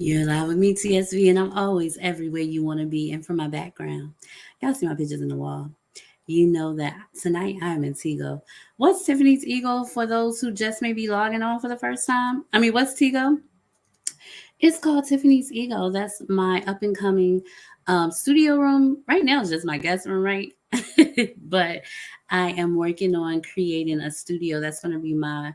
You're live with me, TSV, and I'm always everywhere you want to be. And for my background, y'all see my pictures in the wall. You know that tonight I'm in Tigo. What's Tiffany's Ego for those who just may be logging on for the first time? What's Tigo? It's called Tiffany's Ego. That's my up and coming studio room. Right now, it's just my guest room, right? But I am working on creating a studio that's going to be my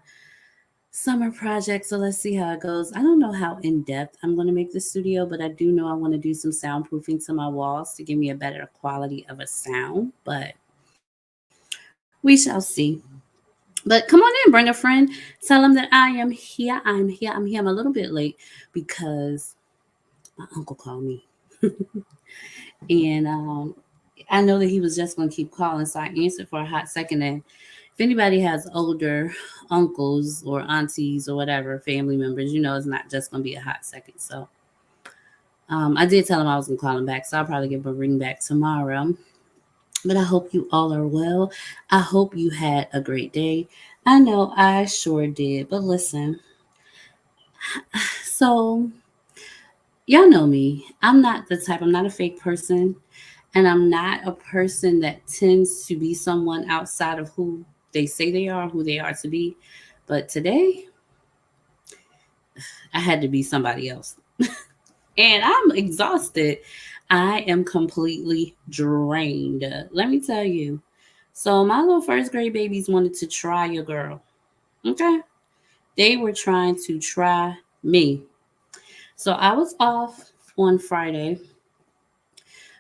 summer project. So let's see how it goes. I don't know how in depth I'm going to make the studio, but I do know I want to do some soundproofing to my walls to give me a better quality of a sound. But we shall see. But come on in, bring a friend. Tell them that I am here. I'm here. I'm a little bit late because my uncle called me. And I know that he was just going to keep calling. So I answered for a hot second. And if anybody has older uncles or aunties or whatever, family members, you know it's not just going to be a hot second. So I did tell him I was going to call him back. So I'll probably give him a ring back tomorrow. But I hope you all are well. I hope you had a great day. I know I sure did. But listen, so y'all know me. I'm not a fake person. And I'm not a person that tends to be someone outside of who they say they are, who they are to be. But today, I had to be somebody else. And I'm exhausted. I am completely drained. Let me tell you. So, my little first grade babies wanted to try your girl. Okay? They were trying to try me. So, I was off on Friday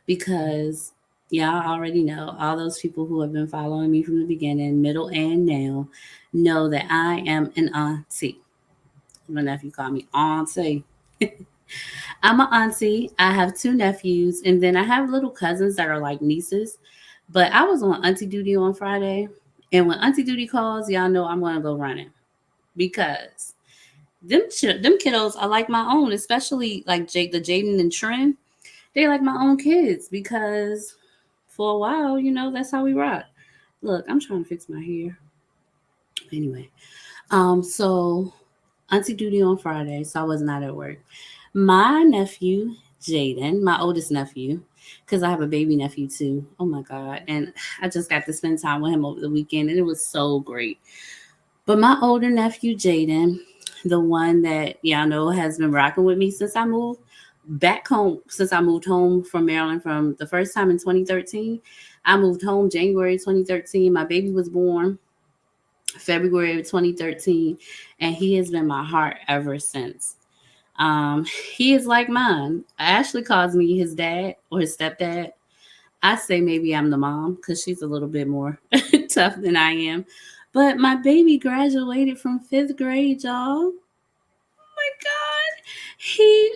because y'all already know, all those people who have been following me from the beginning, middle, and now know that I am an auntie. My nephew called me auntie. I'm an auntie. I have two nephews, and then I have little cousins that are like nieces. But I was on auntie duty on Friday, and when auntie duty calls, y'all know I'm gonna go running because them kiddos are like my own, especially like the Jaden and Trin. They like my own kids because for a while, you know, that's how we rock. Look, I'm trying to fix my hair. Anyway, so auntie duty on Friday, so I was not at work. My nephew, Jaden, my oldest nephew, because I have a baby nephew too. Oh my God. And I just got to spend time with him over the weekend, and it was so great. But my older nephew, Jaden, the one that y'all know has been rocking with me since I moved back home, since I moved home from Maryland from the first time in 2013. I moved home January 2013. My baby was born February of 2013, and he has been my heart ever since. Um, he is like mine. Ashley calls me his dad or his stepdad. I say maybe I'm the mom because she's a little bit more tough than I am. But my baby graduated from fifth grade, y'all. Oh my God. He,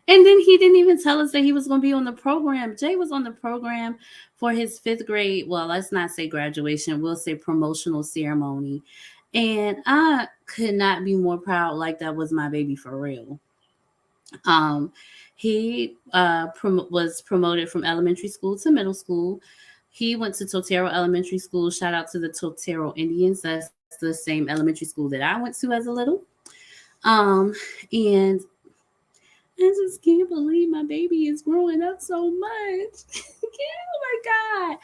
and then he didn't even tell us that he was going to be on the program. Jay was on the program for his fifth grade. Well, let's not say graduation, we'll say promotional ceremony. And I could not be more proud, like that was my baby for real. Um, he was promoted from elementary school to middle school. He went to Totero Elementary School. Shout out to the Totero Indians. That's the same elementary school that I went to as a little. Um, and I just can't believe my baby is growing up so much. Oh my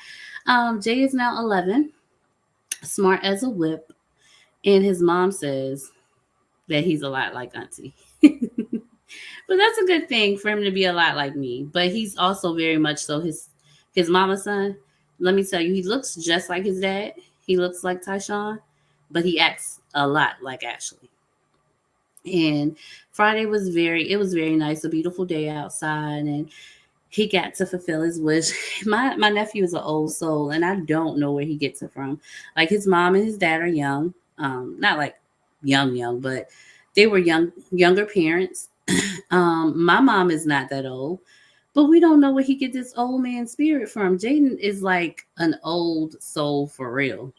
God. Jay is now 11, smart as a whip, and his mom says that he's a lot like Auntie. But that's a good thing for him to be a lot like me. But he's also very much so his mama's son. Let me tell you, he looks just like his dad. He looks like Tyshawn, but he acts a lot like Ashley. And Friday was very nice, a beautiful day outside, and he got to fulfill his wish. My nephew is an old soul, and I don't know where he gets it from. Like his mom and his dad are young, not like young, but they were younger parents. My mom is not that old, but we don't know where he get this old man spirit from. Jaden is like an old soul for real.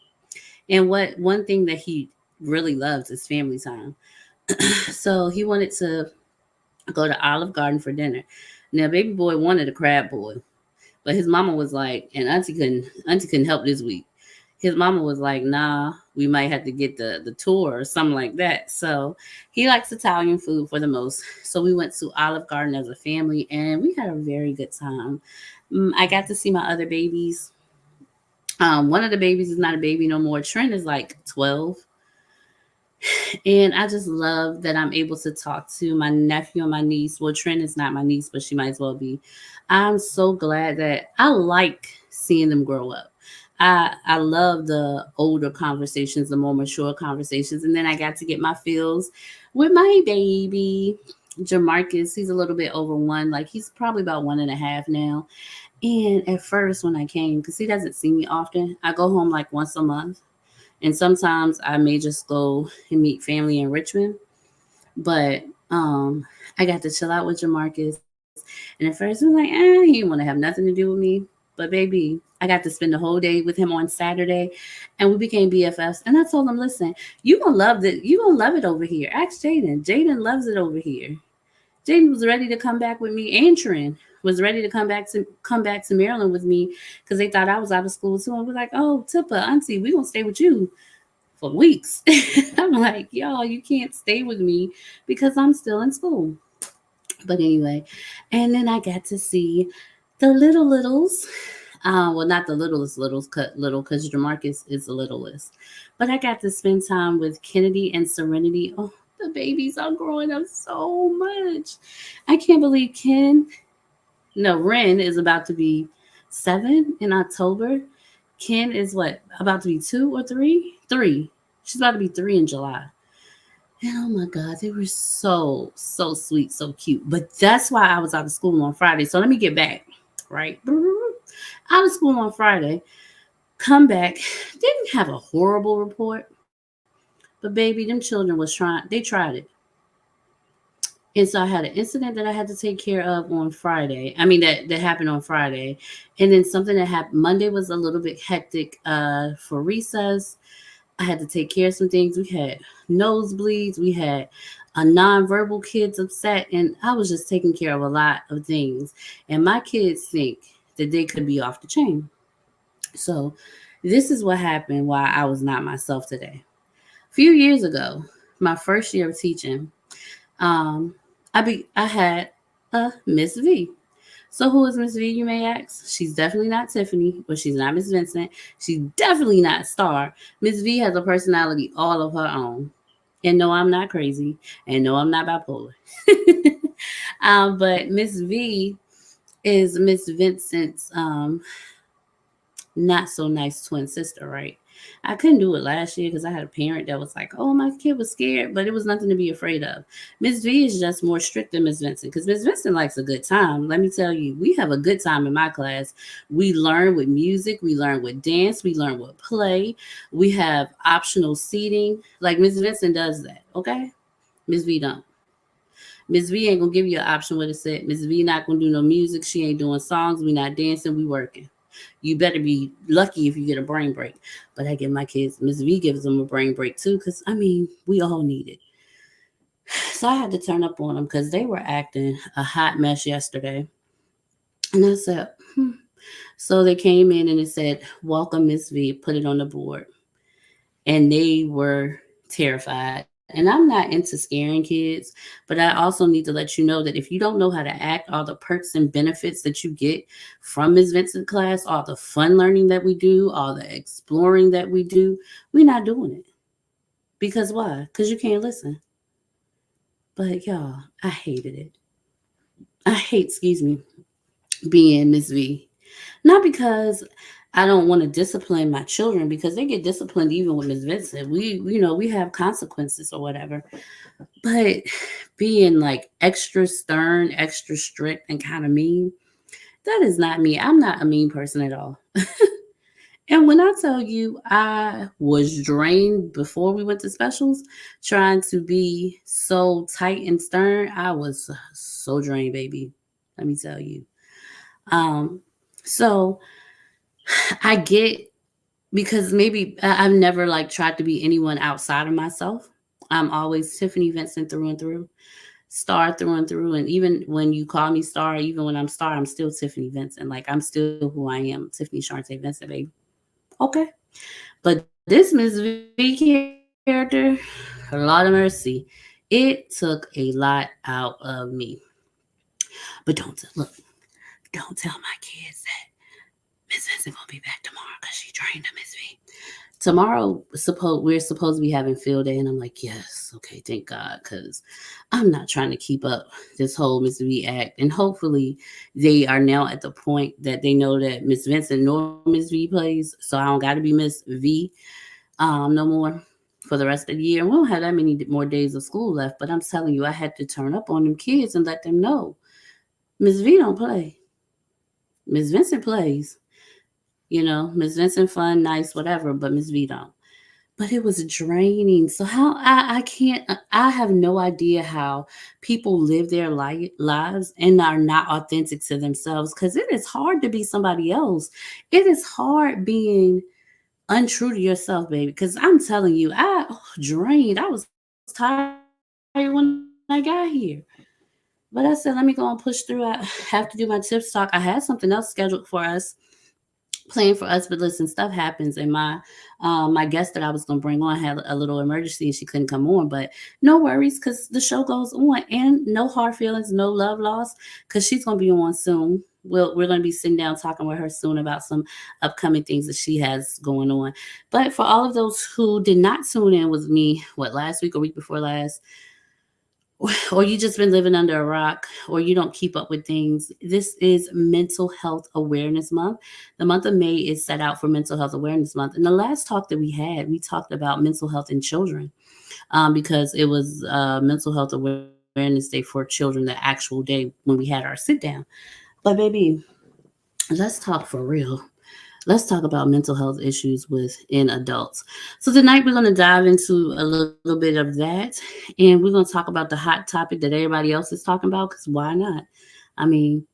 And what one thing that he really loves is family time. So he wanted to go to Olive Garden for dinner. Now, baby boy wanted a crab boil, but his mama was like, and auntie couldn't help this week. his mama was like, nah, we might have to get the tour or something like that. So he likes Italian food for the most. So we went to Olive Garden as a family and we had a very good time. I got to see my other babies. One of the babies is not a baby no more. Trent is like 12. And I just love that I'm able to talk to my nephew and my niece. Well, Trent is not my niece, but she might as well be. I'm so glad that I like seeing them grow up. I love the older conversations, the more mature conversations. And then I got to get my feels with my baby, Jamarcus. He's a little bit over one, like he's probably about 1.5 now. And at first, when I came, because he doesn't see me often, I go home like once a month. And sometimes I may just go and meet family in Richmond. But I got to chill out with Jamarcus. And at first, he was like, he didn't want to have nothing to do with me. But baby, I got to spend the whole day with him on Saturday, and we became BFFs. And I told him, listen, you gonna love it. You gonna love it over here. Ask Jaden. Jaden loves it over here. Jaden was ready to come back with me, and Trin was ready to come back to Maryland with me because they thought I was out of school too. And we're like, oh, Tippa, Auntie, we gonna stay with you for weeks. I'm like, y'all, you can't stay with me because I'm still in school. But anyway, and then I got to see the littles. Well, not the little because Jamarcus is the littlest. But I got to spend time with Kennedy and Serenity. Oh, the babies are growing up so much. I can't believe Ren is about to be 7 in October. Ken is what, about to be 2 or 3? 3. She's about to be 3 in July. And oh my God, they were so, so sweet, so cute. But that's why I was out of school on Friday. So let me get back, right? Out of school on Friday, come back, didn't have a horrible report. But baby, them children was they tried it. And so I had an incident that I had to take care of on Friday. I mean, that happened on Friday. And then something that happened Monday was a little bit hectic for recess. I had to take care of some things. We had nosebleeds. We had a nonverbal kids upset. And I was just taking care of a lot of things. And my kids think that they could be off the chain. So this is what happened why I was not myself today. A few years ago, my first year of teaching, um, I had a Miss V. So who is Miss V, you may ask? She's definitely not Tiffany, but she's not Miss Vincent. She's definitely not Star. Miss V has a personality all of her own. And no, I'm not crazy. And no, I'm not bipolar. But Miss V is Miss Vincent's not so nice twin sister, right? I couldn't do it last year because I had a parent that was like, oh, my kid was scared, but it was nothing to be afraid of. Miss V is just more strict than Miss Vincent because Miss Vincent likes a good time. Let me tell you, we have a good time in my class. We learn with music, we learn with dance, we learn with play, we have optional seating. Like Miss Vincent does that, okay? Miss V don't. Miss V ain't gonna give you an option where to sit. Miss V not gonna do no music. She ain't doing songs. We not dancing. We working. You better be lucky if you get a brain break. But I give my kids, Miss V gives them a brain break too, because I mean, we all need it. So I had to turn up on them because they were acting a hot mess yesterday. And I said, So they came in and it said, welcome, Miss V, put it on the board. And they were terrified. And I'm not into scaring kids, but I also need to let you know that if you don't know how to act, all the perks and benefits that you get from Ms. Vincent class, all the fun learning that we do, all the exploring that we do, we're not doing it. Because why? Because you can't listen. But y'all, I hated it. I hate, excuse me, being Miss V. Not because I don't want to discipline my children because they get disciplined even with Miss Vincent. We have consequences or whatever. But being like extra stern, extra strict, and kind of mean, that is not me. I'm not a mean person at all. And when I tell you I was drained before we went to specials, trying to be so tight and stern, I was so drained, baby. Let me tell you. Um, so I get because maybe I've never like tried to be anyone outside of myself. I'm always Tiffany Vincent through and through. Star through and through. And even when you call me Star, even when I'm Star, I'm still Tiffany Vincent. Like I'm still who I am, Tiffany Shante Vincent, baby. Okay. But this Miss V character, a lot of mercy, it took a lot out of me. But don't tell my kids that Miss Vincent gonna be back tomorrow because she trained to Miss V. Tomorrow, we're supposed to be having field day, and I'm like, yes, okay, thank God, because I'm not trying to keep up this whole Miss V act. And hopefully, they are now at the point that they know that Miss Vincent nor Miss V plays, so I don't got to be Miss V no more for the rest of the year. We don't have that many more days of school left, but I'm telling you, I had to turn up on them kids and let them know Miss V don't play. Miss Vincent plays. Miss Vincent fun, nice, whatever, but Miss V don't. But it was draining. So how I can't I have no idea how people live their lives and are not authentic to themselves, because it is hard to be somebody else. It is hard being untrue to yourself, baby. Because I'm telling you, drained. I was tired when I got here. But I said, let me go and push through. I have to do my tips talk. I had something else scheduled for us, playing for us, but listen, stuff happens, and my guest that I was gonna bring on had a little emergency and she couldn't come on. But no worries, because the show goes on, and no hard feelings, no love lost, because she's gonna be on soon. We're gonna be sitting down talking with her soon about some upcoming things that she has going on. But for all of those who did not tune in with me, last week or week before last, or you just been living under a rock, or you don't keep up with things, this is Mental Health Awareness Month. The month of May is set out for Mental Health Awareness Month. And the last talk that we talked about mental health in children, because it was Mental Health Awareness Day for children, the actual day when we had our sit down. But baby, let's talk for real. Let's talk about mental health issues within adults. So tonight we're going to dive into a little bit of that, and we're going to talk about the hot topic that everybody else is talking about, because why not? I mean,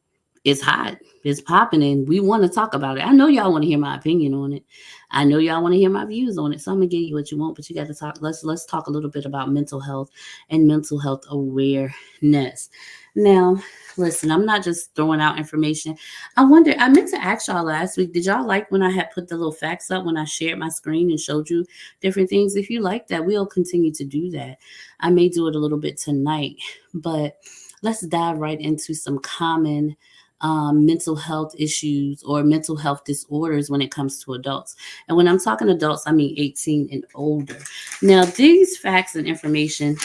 it's hot, it's popping, and we want to talk about it. I know y'all want to hear my opinion on it. I know y'all want to hear my views on it. So I'm gonna give you what you want, but you got to talk. Let's talk a little bit about mental health and mental health awareness. Now, listen, I'm not just throwing out information. I wonder. I meant to ask y'all last week. Did y'all like when I had put the little facts up when I shared my screen and showed you different things? If you like that, we'll continue to do that. I may do it a little bit tonight, but let's dive right into some common mental health issues or mental health disorders when it comes to adults. And when I'm talking adults, I mean 18 and older. Now, these facts and information,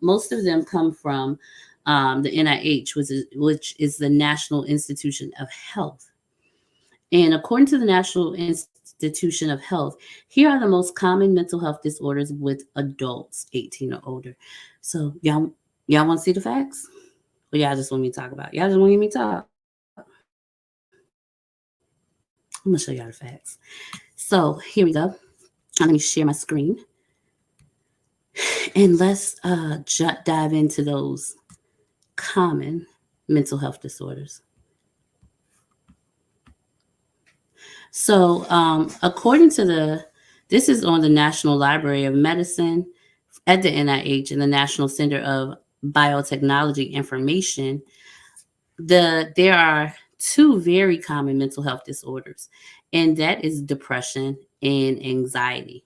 most of them come from the NIH, which is the National Institution of Health. And according to the National Institution of Health, here are the most common mental health disorders with adults 18 or older. So y'all want to see the facts? Or y'all just want me to talk about it? Y'all just want to hear me talk? I'm gonna show y'all the facts. So here we go. Let me share my screen, and let's dive into those common mental health disorders. So, according to this is on the National Library of Medicine at the NIH and the National Center of Biotechnology Information. There are two very common mental health disorders, and that is depression and anxiety.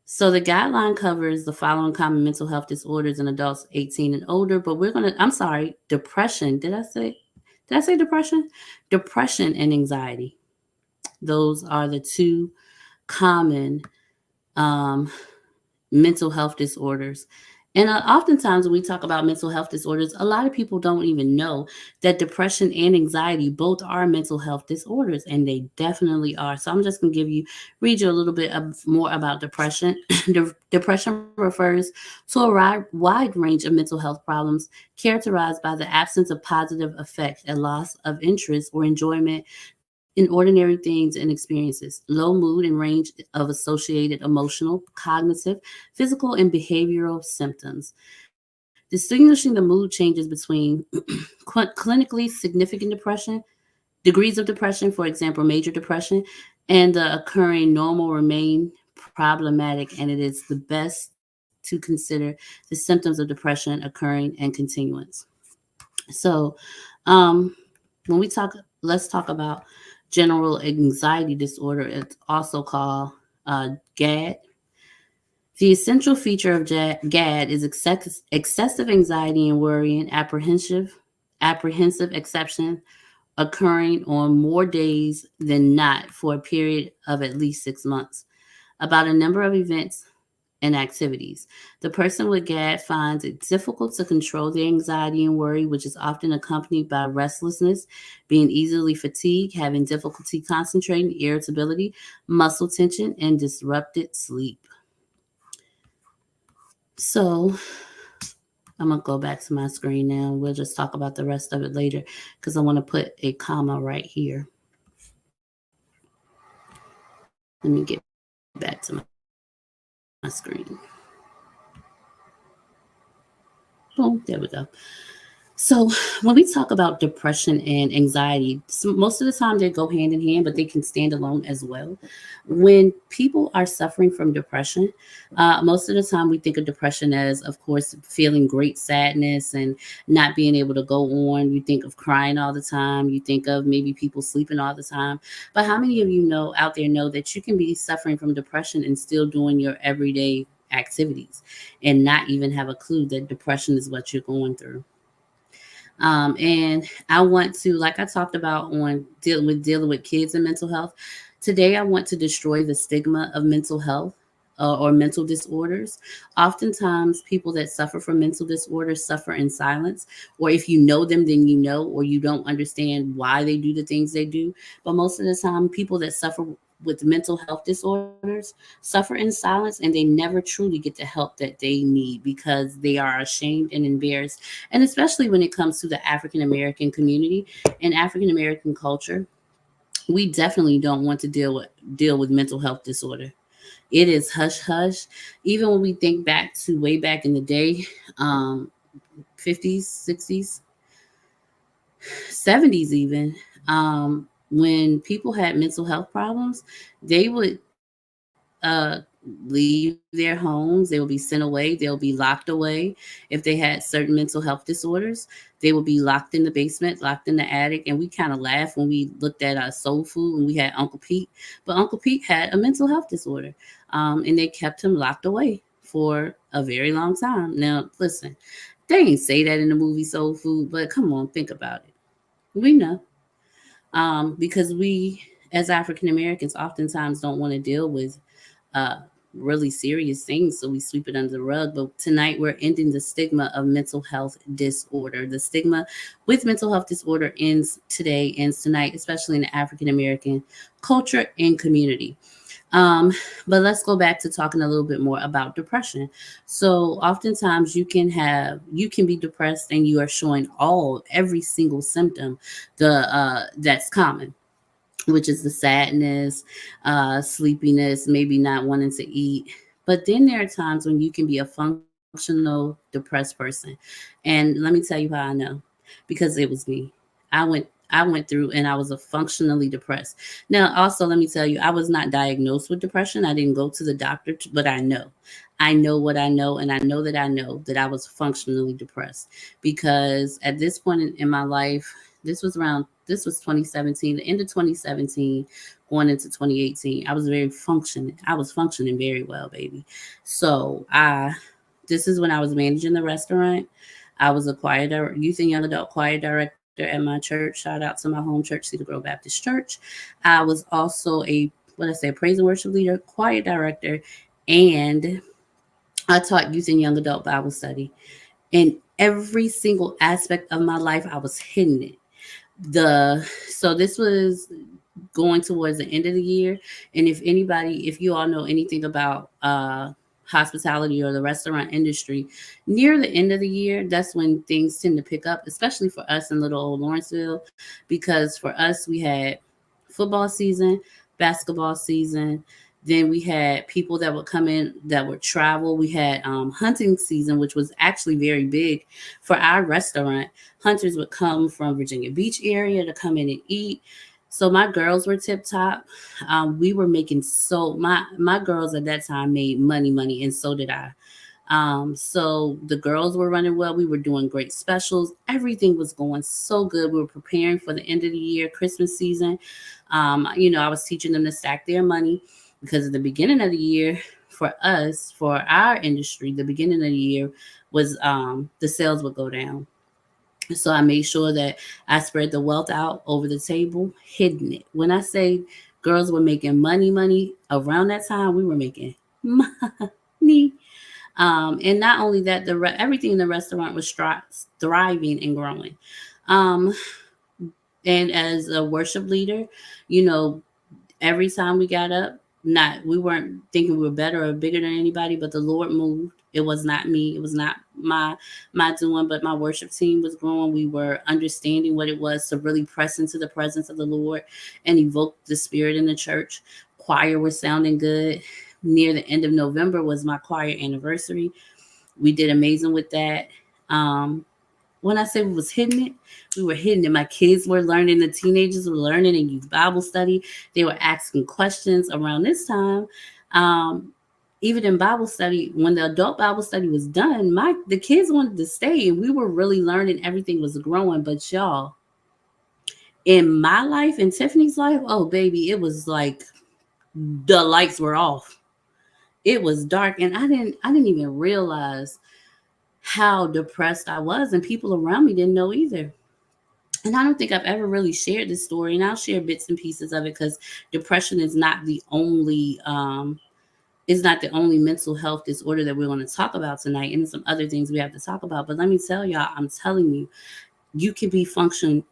So the guideline covers the following common mental health disorders in adults 18 and older, but I'm sorry, depression. Did I say depression? Depression and anxiety. Those are the two common um, mental health disorders. And oftentimes, when we talk about mental health disorders, a lot of people don't even know that depression and anxiety both are mental health disorders, and they definitely are. So I'm just going to read you a little bit more about depression. Depression refers to a wide range of mental health problems characterized by the absence of positive effect, a loss of interest or enjoyment in ordinary things and experiences, low mood and range of associated emotional, cognitive, physical, and behavioral symptoms. Distinguishing the mood changes between clinically significant depression, degrees of depression, for example, major depression, and the occurring normal remain problematic, and it is the best to consider the symptoms of depression occurring and continuance. So, um, when we talk, let's talk about general anxiety disorder. It's also called GAD. The essential feature of GAD is excessive anxiety and worry and apprehensive exception occurring on more days than not for a period of at least 6 months. About a number of events and activities. The person with GAD finds it difficult to control their anxiety and worry, which is often accompanied by restlessness, being easily fatigued, having difficulty concentrating, irritability, muscle tension, and disrupted sleep. So, I'm going to go back to my screen now. We'll just talk about the rest of it later because I want to put a comma right here. Let me get back to my screen. Boom, there we go. So, when we talk about depression and anxiety, most of the time they go hand in hand, but they can stand alone as well. When people are suffering from depression, most of the time we think of depression as, of course, feeling great sadness and not being able to go on. You think of crying all the time. You think of maybe people sleeping all the time. But how many of you know out there know that you can be suffering from depression and still doing your everyday activities and not even have a clue that depression is what you're going through? And I want to, like I talked about on dealing with kids and mental health. Today, I want to destroy the stigma of mental health or mental disorders. Oftentimes, people that suffer from mental disorders suffer in silence, or if you know them, then you know, or you don't understand why they do the things they do. But most of the time, people that suffer with mental health disorders suffer in silence and they never truly get the help that they need because they are ashamed and embarrassed. And especially when it comes to the African American community and African American culture, we definitely don't want to deal with mental health disorder. It is hush hush. Even when we think back to way back in the day, um, 50s, 60s, 70s, even, when people had mental health problems, they would leave their homes. They will be sent away. They'll be locked away. If they had certain mental health disorders, they will be locked in the basement, locked in the attic. And we kind of laughed when we looked at our soul food and we had Uncle Pete. But Uncle Pete had a mental health disorder, and they kept him locked away for a very long time. Now, listen, they ain't say that in the movie Soul Food, but come on, think about it. We know, because we, as African Americans, oftentimes don't want to deal with uh, really serious things, so we sweep it under the rug. But tonight, we're ending the stigma of mental health disorder. The stigma with mental health disorder ends tonight, especially in the African American culture and community. Um, but let's go back to talking a little bit more about depression. So oftentimes you can be depressed and you are showing every single symptom that's common, which is the sadness, sleepiness, maybe not wanting to eat. But then there are times when you can be a functional depressed person. And let me tell you how I know. Because it was me. I went through and I was a functionally depressed. Now, also let me tell you, I was not diagnosed with depression. I didn't go to the doctor, but I know. I know what I know that I was functionally depressed because at this point in my life, this was 2017, the end of 2017, going into 2018. I was functioning very well, baby. So this is when I was managing the restaurant. I was a youth and young adult choir director at my church. Shout out to my home church, Cedar Grove Baptist Church. I was also a praise and worship leader, choir director, and I taught youth and young adult Bible study. In every single aspect of my life, I was hitting it. So this was going towards the end of the year. And if you all know anything about hospitality or the restaurant industry, near the end of the year, that's when things tend to pick up, especially for us in little old Lawrenceville, because for us, we had football season, basketball season. Then we had people that would come in that would travel. We had hunting season, which was actually very big for our restaurant. Hunters would come from Virginia Beach area to come in and eat. So my girls were tip top. We were making my girls at that time made money, and so did I. So the girls were running well. We were doing great specials. Everything was going so good. We were preparing for the end of the year, Christmas season. I was teaching them to stack their money because at the beginning of the year, for us, for our industry, the beginning of the year was the sales would go down. So I made sure that I spread the wealth out over the table, hidden it. When I say girls were making money around that time, we were making money. And not only that, everything in the restaurant was thriving and growing. Um, and as a worship leader, you know, every time we got up, not we weren't thinking we were better or bigger than anybody, but the Lord moved. It was not me. It was not my doing, but my worship team was growing. We were understanding what it was to really press into the presence of the Lord and evoke the Spirit in the church. Choir was sounding good. Near the end of November was my choir anniversary. We did amazing with that. Um, when I say we was hitting it, we were hitting it. My kids were learning, the teenagers were learning in youth Bible study. They were asking questions around this time. Um, Even in Bible study, when the adult Bible study was done, the kids wanted to stay and we were really learning. Everything was growing. But y'all, in my life, in Tiffany's life, oh baby, it was like the lights were off. It was dark and I didn't even realize how depressed I was, and people around me didn't know either. And I don't think I've ever really shared this story, and I'll share bits and pieces of it because depression is not the only mental health disorder that we're going to talk about tonight, and some other things we have to talk about. But let me tell y'all, I'm telling you, you can be functioning,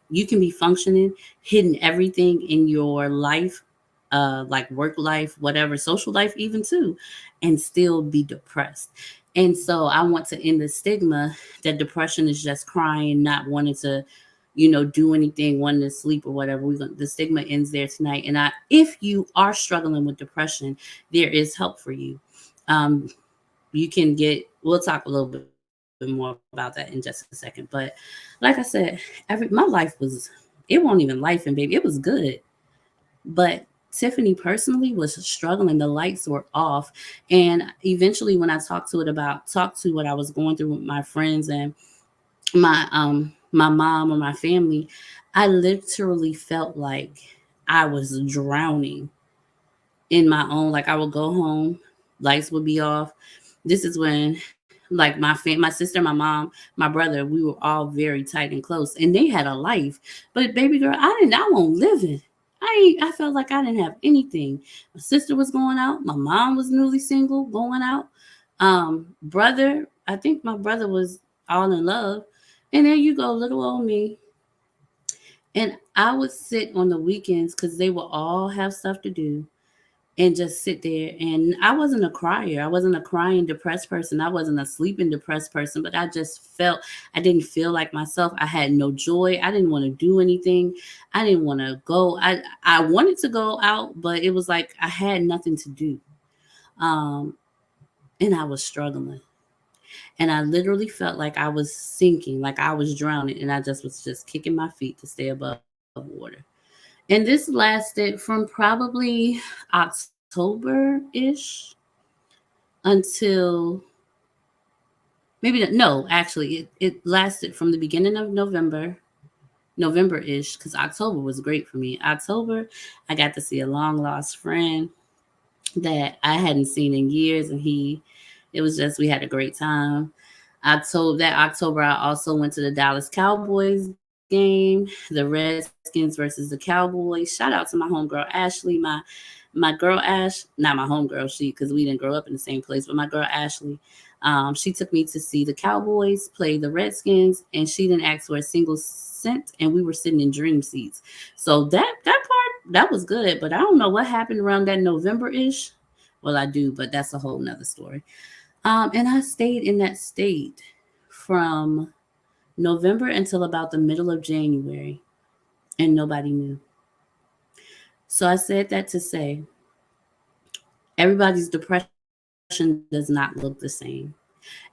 hidden everything in your life, like work life, whatever, social life even too, and still be depressed. And so I want to end the stigma that depression is just crying, not wanting to, do anything, wanting to sleep or whatever. The stigma ends there tonight. And if you are struggling with depression, there is help for you. Um, you can we'll talk a little bit more about that in just a second. But like I said, my life it won't even life and baby, it was good. But Tiffany personally was struggling. The lights were off. And eventually when I talked to what I was going through with my friends and my mom or my family, I literally felt like I was drowning in my own. Like I would go home, lights would be off. This is when like my sister, my mom, my brother, we were all very tight and close, and they had a life. But baby girl, I won't live it. I felt like I didn't have anything. My sister was going out. My mom was newly single, going out. Brother, I think my brother was all in love. And there you go, little old me. And I would sit on the weekends because they would all have stuff to do and just sit there. And I wasn't a crier. I wasn't a crying depressed person. I wasn't a sleeping depressed person, but I didn't feel like myself. I had no joy. I didn't want to do anything. I didn't want to go. I wanted to go out, but it was like I had nothing to do. Um, and I was struggling. And I literally felt like I was sinking, like I was drowning, and I just was just kicking my feet to stay above water. And this lasted from probably October-ish until no, actually it lasted from the beginning of November-ish, because October was great for me. October, I got to see a long lost friend that I hadn't seen in years, and it was just we had a great time. October I also went to the Dallas Cowboys game, the Redskins versus the Cowboys. Shout out to my homegirl Ashley, my girl Ash, not my homegirl, because we didn't grow up in the same place, but my girl Ashley, she took me to see the Cowboys play the Redskins, and she didn't ask for a single cent, and we were sitting in dream seats. So that part that was good, but I don't know what happened around that November-ish. Well, I do, but that's a whole nother story. And I stayed in that state from November until about the middle of January, and nobody knew. So I said that to say everybody's depression does not look the same.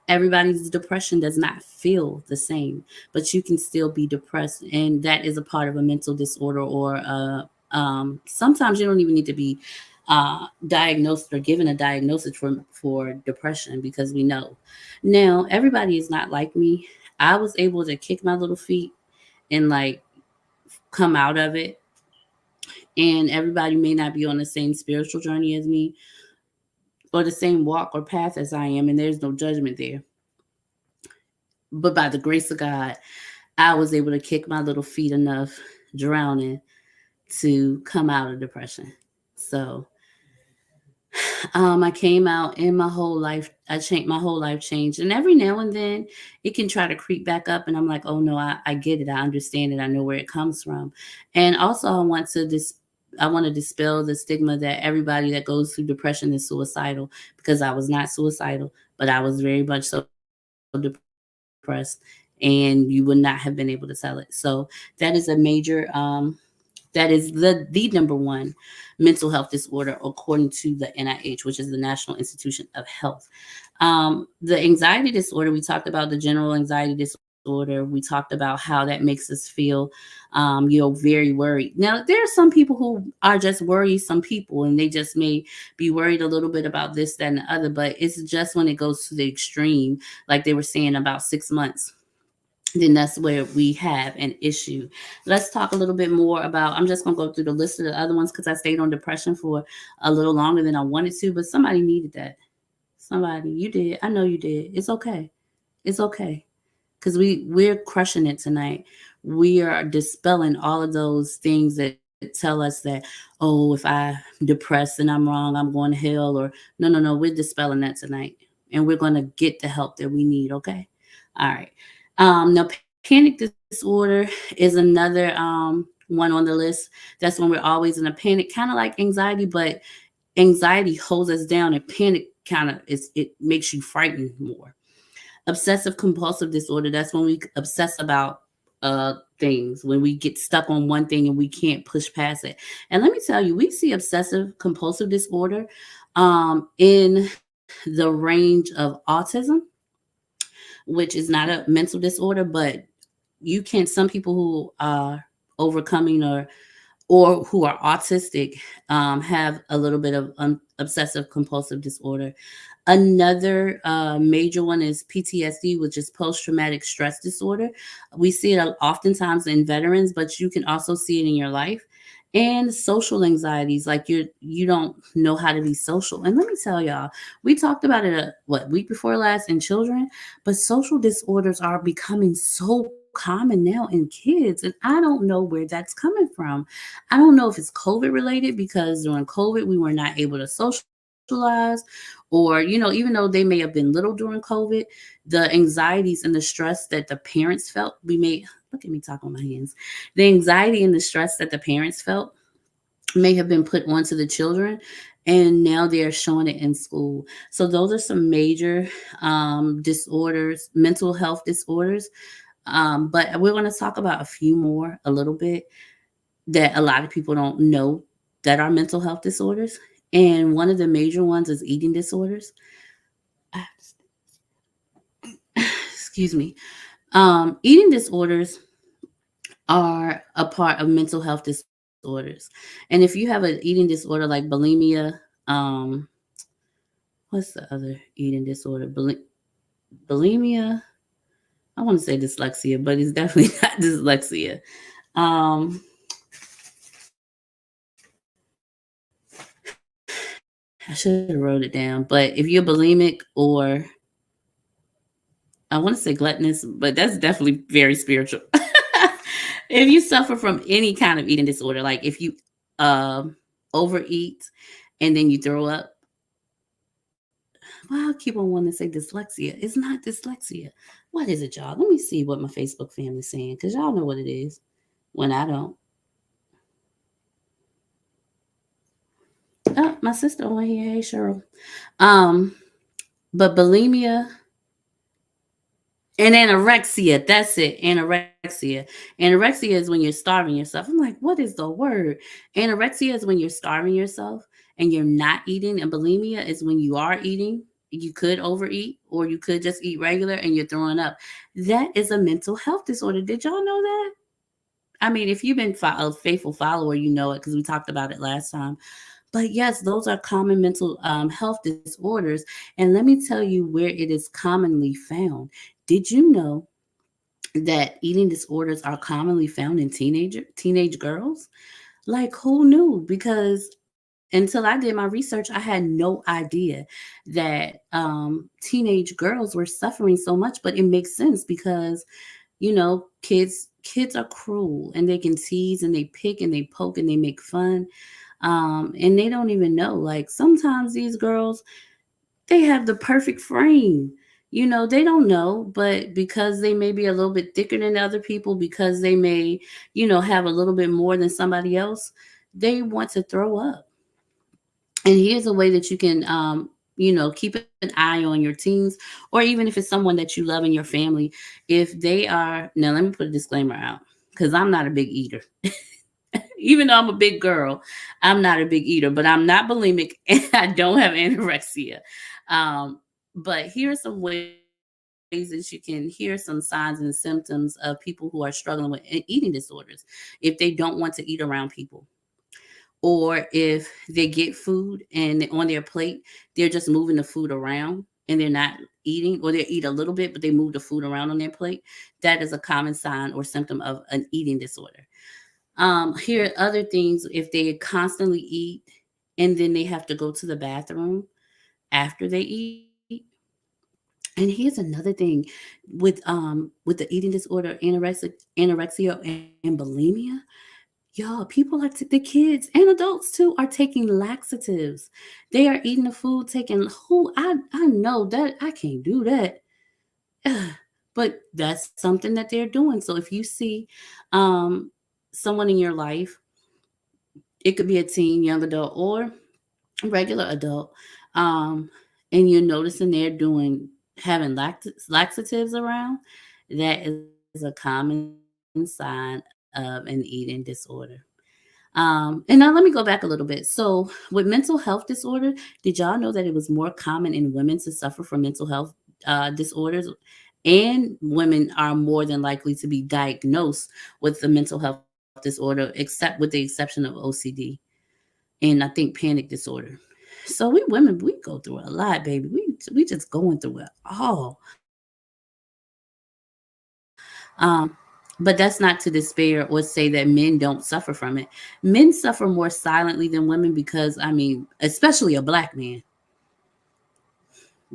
Everybody's depression does not feel the same, but you can still be depressed, and that is a part of a mental disorder or sometimes you don't even need to be diagnosed or given a diagnosis for depression, because we know. Now, everybody is not like me. I was able to kick my little feet and like come out of it. And everybody may not be on the same spiritual journey as me or the same walk or path as I am, and there's no judgment there. But by the grace of God, I was able to kick my little feet enough, drowning, to come out of depression. So I came out, and my whole life changed. And every now and then it can try to creep back up, and I'm like, oh no, I get it, I understand it, I know where it comes from. And also I want to dispel the stigma that everybody that goes through depression is suicidal, because I was not suicidal, but I was very much so depressed, and you would not have been able to tell it. So that is a major that is the number one mental health disorder according to the NIH, which is the National Institution of Health. The anxiety disorder, we talked about the general anxiety disorder. We talked about how that makes us feel, very worried. Now, there are some people who are just worrisome people, and they just may be worried a little bit about this, that, and the other. But it's just when it goes to the extreme, like they were saying about 6 months, then that's where we have an issue. Let's talk a little bit more about, I'm just going to go through the list of the other ones because I stayed on depression for a little longer than I wanted to, but somebody needed that. Somebody, you did. I know you did. It's okay. It's okay. Because we're crushing it tonight. We are dispelling all of those things that tell us that, oh, if I depressed and I'm wrong, I'm going to hell, or no, we're dispelling that tonight. And we're going to get the help that we need, okay? All right. Now, panic disorder is another one on the list. That's when we're always in a panic, kind of like anxiety, but anxiety holds us down, and panic kind of it makes you frightened more. Obsessive compulsive disorder, that's when we obsess about things, when we get stuck on one thing and we can't push past it. And let me tell you, we see obsessive compulsive disorder in the range of autism, which is not a mental disorder, but you can, some people who are overcoming or who are autistic have a little bit of obsessive compulsive disorder. Another major one is PTSD, which is post traumatic stress disorder. We see it oftentimes in veterans, but you can also see it in your life. And social anxieties, like you don't know how to be social. And let me tell y'all, we talked about it week before last in children, but social disorders are becoming so common now in kids, and I don't know where that's coming from. I don't know if it's COVID related, because during COVID we were not able to socialize, or even though they may have been little during COVID, the anxieties and the stress that the parents felt, look at me talking on my hands, the anxiety and the stress that the parents felt may have been put onto the children, and now they're showing it in school. So those are some major disorders, mental health disorders. But we're going to talk about a few more a little bit that a lot of people don't know that are mental health disorders. And one of the major ones is eating disorders. Excuse me. Eating disorders are a part of mental health disorders. And if you have an eating disorder like bulimia, um, what's the other eating disorder? Bulimia. I want to say dyslexia, but it's definitely not dyslexia. Um, I should have wrote it down. But if you're bulimic, or I want to say gluttonous, but that's definitely very spiritual. If you suffer from any kind of eating disorder, like if you overeat and then you throw up, well, I keep on wanting to say dyslexia. It's not dyslexia. What is it, y'all? Let me see what my Facebook family's saying, because y'all know what it is when I don't. Oh, my sister on here. Hey, Cheryl. Um, but bulimia and anorexia, that's it. Anorexia. Anorexia is when you're starving yourself. I'm like, what is the word? Anorexia is when you're starving yourself and you're not eating. And bulimia is when you are eating. You could overeat, or you could just eat regular and you're throwing up. That is a mental health disorder. Did y'all know that? I mean, if you've been a faithful follower, you know it, because we talked about it last time. But yes, those are common mental health disorders. And let me tell you where it is commonly found. Did you know that eating disorders are commonly found in teenage girls? Like, who knew? Because until I did my research, I had no idea that teenage girls were suffering so much. But it makes sense because kids are cruel, and they can tease and they pick and they poke and they make fun, and they don't even know. Like, sometimes these girls, they have the perfect frame. They don't know, but because they may be a little bit thicker than other people, because they may, have a little bit more than somebody else, they want to throw up. And here's a way that you can, keep an eye on your teens, or even if it's someone that you love in your family. If they are, now let me put a disclaimer out, because I'm not a big eater. Even though I'm a big girl, I'm not a big eater, but I'm not bulimic and I don't have anorexia. Um, but here are some ways that you can hear some signs and symptoms of people who are struggling with eating disorders. If they don't want to eat around people, or if they get food and on their plate, they're just moving the food around and they're not eating, or they eat a little bit, but they move the food around on their plate. That is a common sign or symptom of an eating disorder. Here are other things: if they constantly eat and then they have to go to the bathroom after they eat. And here's another thing with the eating disorder, anorexia and bulimia. Y'all, people are the kids and adults too are taking laxatives. They are eating the food, taking who I know that I can't do that. Ugh. But that's something that they're doing. So if you see um someone in your life, it could be a teen, young adult, or regular adult, um, and you're noticing they're doing having laxatives around, that is a common sign of an eating disorder. And now let me go back a little bit. So, with mental health disorder, did y'all know that it was more common in women to suffer from mental health disorders? And women are more than likely to be diagnosed with the mental health disorder, except with the exception of OCD and I think panic disorder. So we women, we go through a lot, baby. We just going through it all. But that's not to despair or say that men don't suffer from it. Men suffer more silently than women because, I mean, especially a black man.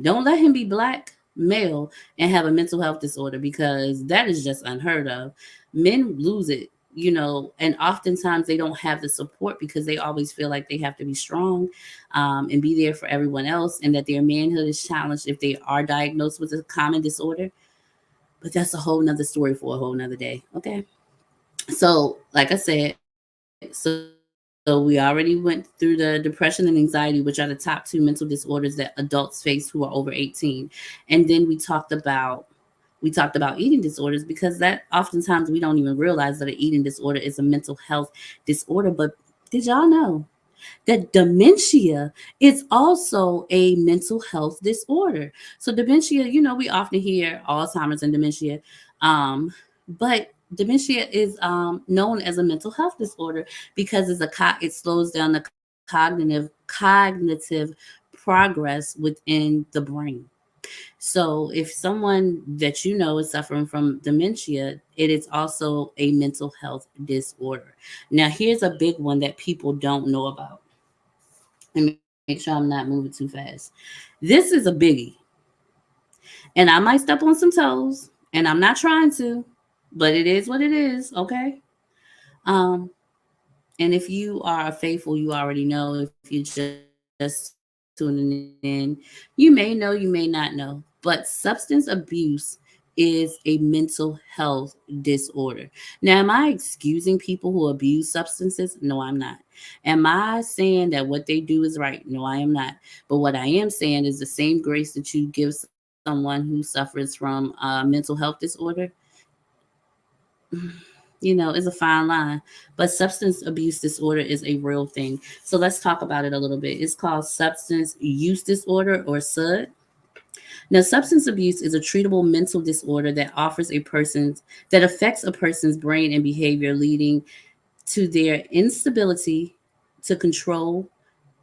Don't let him be black, male, and have a mental health disorder, because that is just unheard of. Men lose it, and oftentimes they don't have the support because they always feel like they have to be strong, and be there for everyone else, and that their manhood is challenged if they are diagnosed with a common disorder. But that's a whole nother story for a whole nother day. Okay. So, like I said, so we already went through the depression and anxiety, which are the top two mental disorders that adults face who are over 18. And then we talked about eating disorders, because that oftentimes we don't even realize that an eating disorder is a mental health disorder. But did y'all know that dementia is also a mental health disorder? So dementia, we often hear Alzheimer's and dementia, but dementia is known as a mental health disorder because it slows down the cognitive progress within the brain. So if someone that you know is suffering from dementia, it is also a mental health disorder. Now, here's a big one that people don't know about. And make sure I'm not moving too fast. This is a biggie. And I might step on some toes, and I'm not trying to, but it is what it is, okay? Um, and if you are faithful, you already know. If you're just tuning in, you may know, you may not know. But substance abuse is a mental health disorder. Now, am I excusing people who abuse substances? No, I'm not. Am I saying that what they do is right? No, I am not. But what I am saying is the same grace that you give someone who suffers from mental health disorder, is a fine line. But substance abuse disorder is a real thing. So let's talk about it a little bit. It's called substance use disorder, or SUD. Now, substance abuse is a treatable mental disorder that affects a person's brain and behavior, leading to their instability to control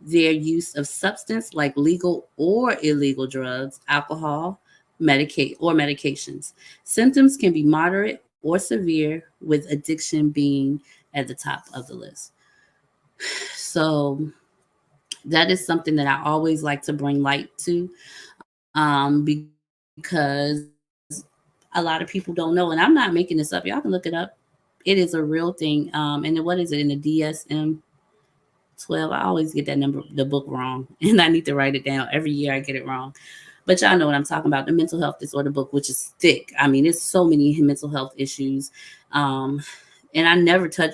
their use of substance like legal or illegal drugs, alcohol, medications. Symptoms can be moderate or severe, with addiction being at the top of the list. So that is something that I always like to bring light to, because a lot of people don't know, and I'm not making this up. Y'all can look it up. It is a real thing. And what is it in the DSM 12? I always get that number, the book wrong, and I need to write it down. Every year I get it wrong. But y'all know what I'm talking about, the mental health disorder book, which is thick. I mean, it's so many mental health issues. Um, and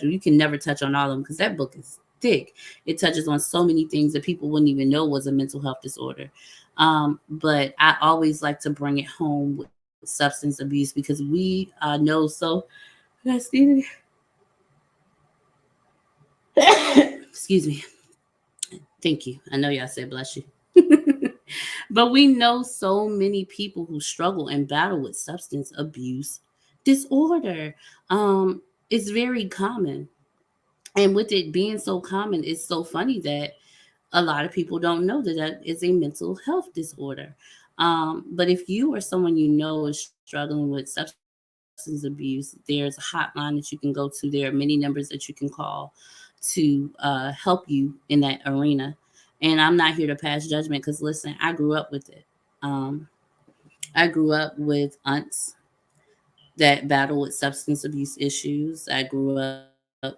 you can never touch on all of them because that book is thick. It touches on so many things that people wouldn't even know was a mental health disorder. But I always like to bring it home with substance abuse because we know so. Excuse me. Thank you. I know y'all said bless you. But we know so many people who struggle and battle with substance abuse disorder. It's very common. And with it being so common, it's so funny that a lot of people don't know that that is a mental health disorder. But if you or someone you know is struggling with substance abuse, there's a hotline that you can go to. There are many numbers that you can call to help you in that arena. And I'm not here to pass judgment because, listen, I grew up with it. Um, I grew up with aunts that battle with substance abuse issues. I grew up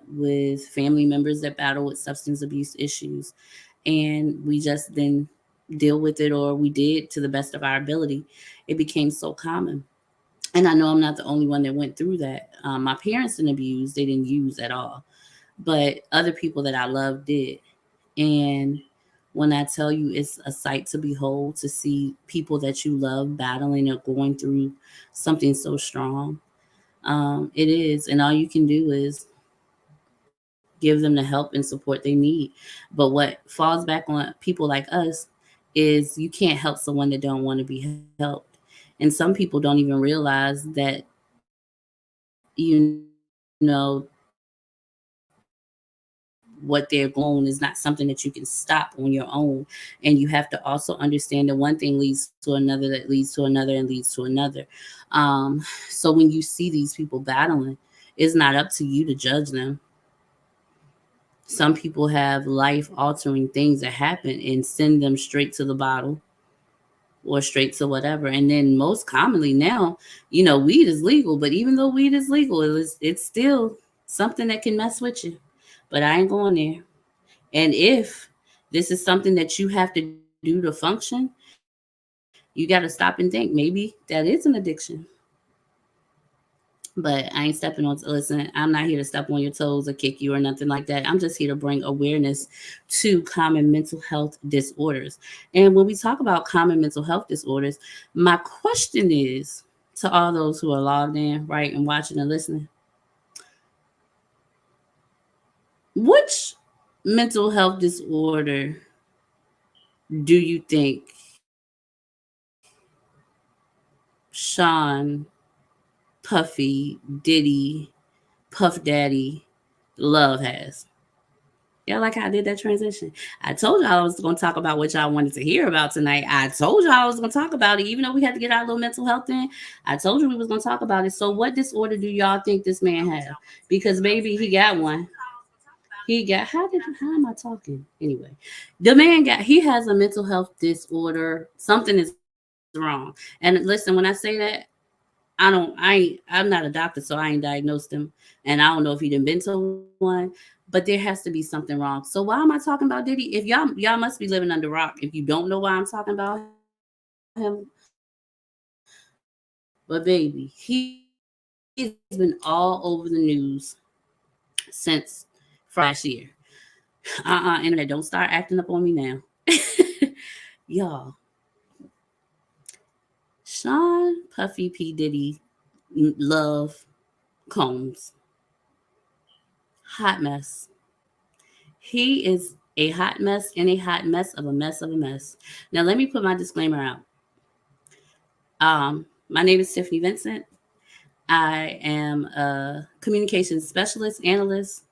with family members that battle with substance abuse issues. And we just didn't deal with it, or we did to the best of our ability. It became so common. And I know I'm not the only one that went through that. My parents didn't abuse, they didn't use at all. But other people that I love did. And when I tell you, it's a sight to behold to see people that you love battling or going through something so strong. It is. And all you can do is give them the help and support they need. But what falls back on people like us is you can't help someone that don't want to be helped. And some people don't even realize that, what they're going is not something that you can stop on your own. And you have to also understand that one thing leads to another, that leads to another, and leads to another. So when you see these people battling, it's not up to you to judge them. Some people have life altering things that happen and send them straight to the bottle or straight to whatever. And then most commonly now, weed is legal, but even though weed is legal, it's still something that can mess with you. But I ain't going there. And if this is something that you have to do to function, you got to stop and think maybe that is an addiction. But I ain't stepping on. Listen, I'm not here to step on your toes or kick you or nothing like that. I'm just here to bring awareness to common mental health disorders. And when we talk about common mental health disorders, my question is to all those who are logged in, right, and watching and listening, which mental health disorder do you think Sean, Puffy, Diddy, Puff Daddy, Love has? Y'all like how I did that transition? I told y'all I was going to talk about what y'all wanted to hear about tonight. I told y'all I was going to talk about it, even though we had to get our little mental health in. I told you we was going to talk about it. So what disorder do y'all think this man have? Because baby, he got one. How am I talking? Anyway, he has a mental health disorder. Something is wrong. And listen, when I say that, I'm not a doctor, so I ain't diagnosed him, and I don't know if he done been to one, but there has to be something wrong. So why am I talking about Diddy? If y'all must be living under a rock if you don't know why I'm talking about him. But baby, he has been all over the news since Friday of last year. Internet, don't start acting up on me now. Y'all, Sean Puffy P. Diddy Love Combs, hot mess. He is a hot mess and a hot mess of a mess of a mess. Now, let me put my disclaimer out. My name is Tiffany Vincent. I am a communications specialist, analyst,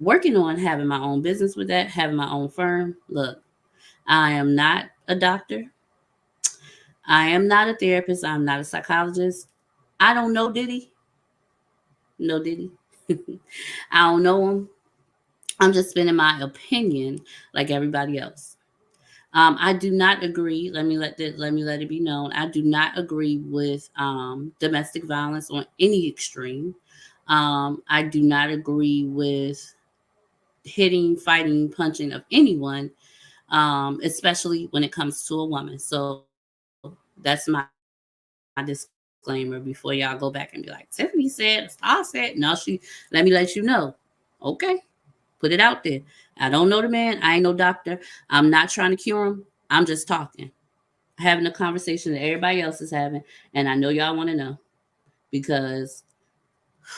working on having my own business with that, having my own firm. Look, I am not a doctor. I am not a therapist. I'm not a psychologist. I don't know Diddy. No Diddy. I don't know him. I'm just spending my opinion like everybody else. I do not agree. Let me let it be known. I do not agree with domestic violence on any extreme. I do not agree with hitting, fighting, punching of anyone, especially when it comes to a woman. So that's my disclaimer before y'all go back and be like, Tiffany said, I said. No, let me let you know. Okay, put it out there. I don't know the man. I ain't no doctor. I'm not trying to cure him. I'm just talking, having a conversation that everybody else is having, and I know y'all want to know because,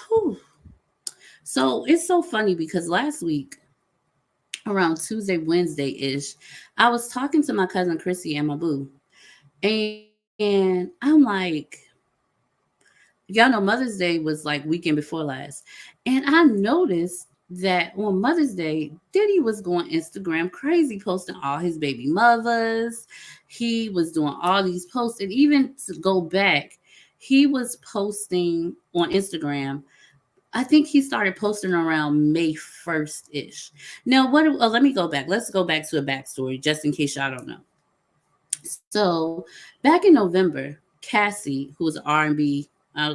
whew. So it's so funny because last week around Tuesday, Wednesday ish, I was talking to my cousin Chrissy and my boo, and I'm like, y'all know Mother's Day was like weekend before last, and I noticed that on Mother's Day, Diddy was going Instagram crazy, posting all his baby mothers. He was doing all these posts, and even to go back, he was posting on Instagram. I think he started posting around May 1st ish. Now, let me go back. Let's go back to a backstory just in case y'all don't know. So, back in November, Cassie, who was an R&B,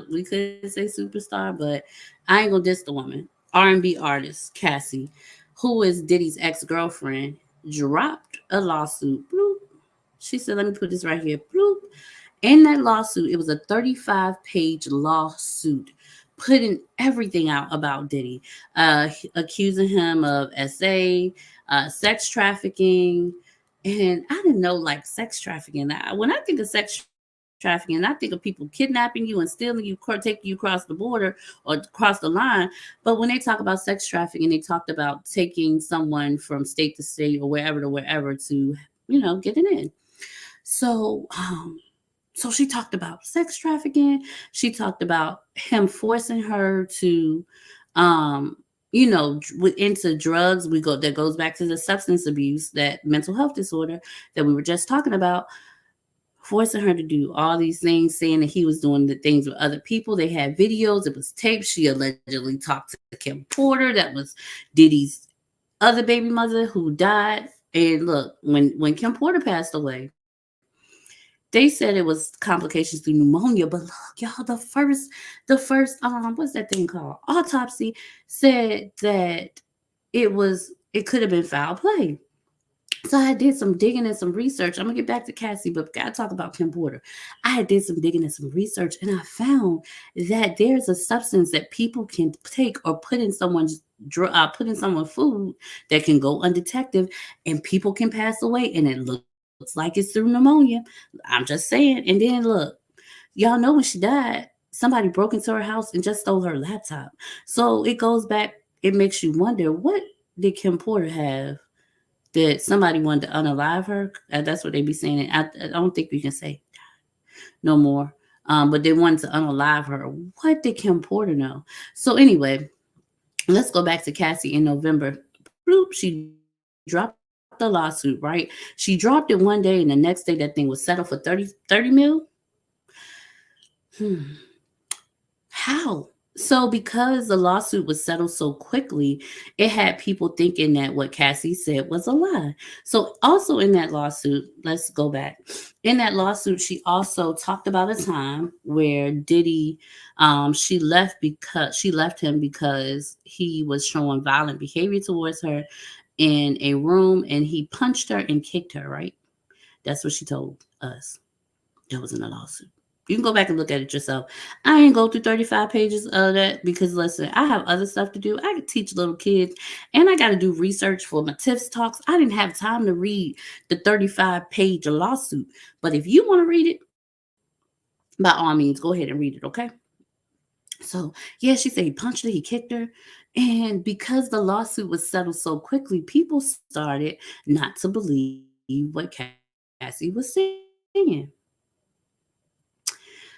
we could say superstar, but I ain't gonna diss the woman. R&B artist Cassie, who is Diddy's ex-girlfriend, dropped a lawsuit. Bloop. She said, "Let me put this right here." Bloop. In that lawsuit, it was a 35-page lawsuit putting everything out about Diddy, accusing him of sex trafficking. And I didn't know like sex trafficking. When I think of sex trafficking, I think of people kidnapping you and stealing you, taking you across the border or across the line. But when they talk about sex trafficking, they talked about taking someone from state to state or wherever to wherever to, get it in. So, so she talked about sex trafficking. She talked about him forcing her to, um, into drugs. That goes back to the substance abuse, that mental health disorder that we were just talking about, forcing her to do all these things, saying that he was doing the things with other people. They had videos, it was taped. She allegedly talked to Kim Porter, that was Diddy's other baby mother who died. And look, when Kim Porter passed away, they said it was complications through pneumonia, but look, y'all, the first what's that thing called? Autopsy said that it could have been foul play. So I did some digging and some research. I'm gonna get back to Cassie, but gotta talk about Kim Porter. I did some digging and some research, and I found that there's a substance that people can take or put in someone's food that can go undetected, and people can pass away, and it looks like it's through pneumonia. I'm just saying. And then look, y'all know when she died, somebody broke into her house and just stole her laptop. So it goes back. It makes you wonder, what did Kim Porter have that somebody wanted to unalive her? That's what they be saying. I don't think we can say no more. But they wanted to unalive her. What did Kim Porter know? So anyway, let's go back to Cassie in November. Bloop, she dropped the lawsuit, right? She dropped it one day, and the next day that thing was settled for 30 mil. Hmm. How? So because the lawsuit was settled so quickly, it had people thinking that what Cassie said was a lie. So also in that lawsuit, let's go back. In that lawsuit, she also talked about a time where Diddy, she left him because he was showing violent behavior towards her in a room, and he punched her and kicked her. Right? That's what she told us. That was in the lawsuit. You can go back and look at it yourself. I ain't go through 35 pages of that because listen, I have other stuff to do. I can teach little kids and I got to do research for my Tiff Talks. I didn't have time to read the 35-page lawsuit. But if you want to read it, by all means, go ahead and read it, okay? So, yeah, she said he punched her, he kicked her. And because the lawsuit was settled so quickly, people started not to believe what Cassie was saying.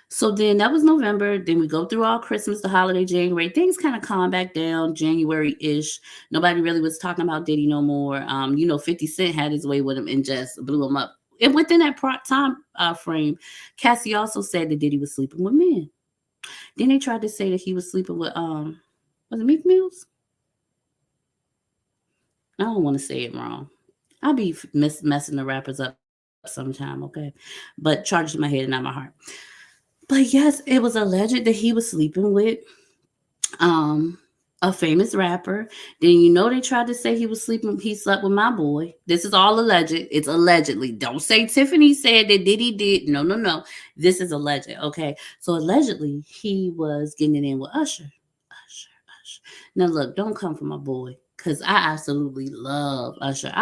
So So then that was November. Then we go through all Christmas, the holiday, January. Things kind of calm back down, January ish. Nobody really was talking about Diddy no more. 50 Cent had his way with him and just blew him up. And within that time frame, Cassie also said that Diddy was sleeping with men. Then they tried to say that he was sleeping with was it Meek Mills? I don't want to say it wrong. I'll be messing the rappers up sometime, okay? But charge to my head and not my heart. But yes, it was alleged that he was sleeping with um a famous rapper. Then they tried to say he slept with my boy. This is all alleged. It's allegedly. Don't say Tiffany said that Diddy did. No, no, no. This is alleged. Okay. So allegedly he was getting it in with Usher. Usher. Now look, don't come for my boy. Cause I absolutely love Usher.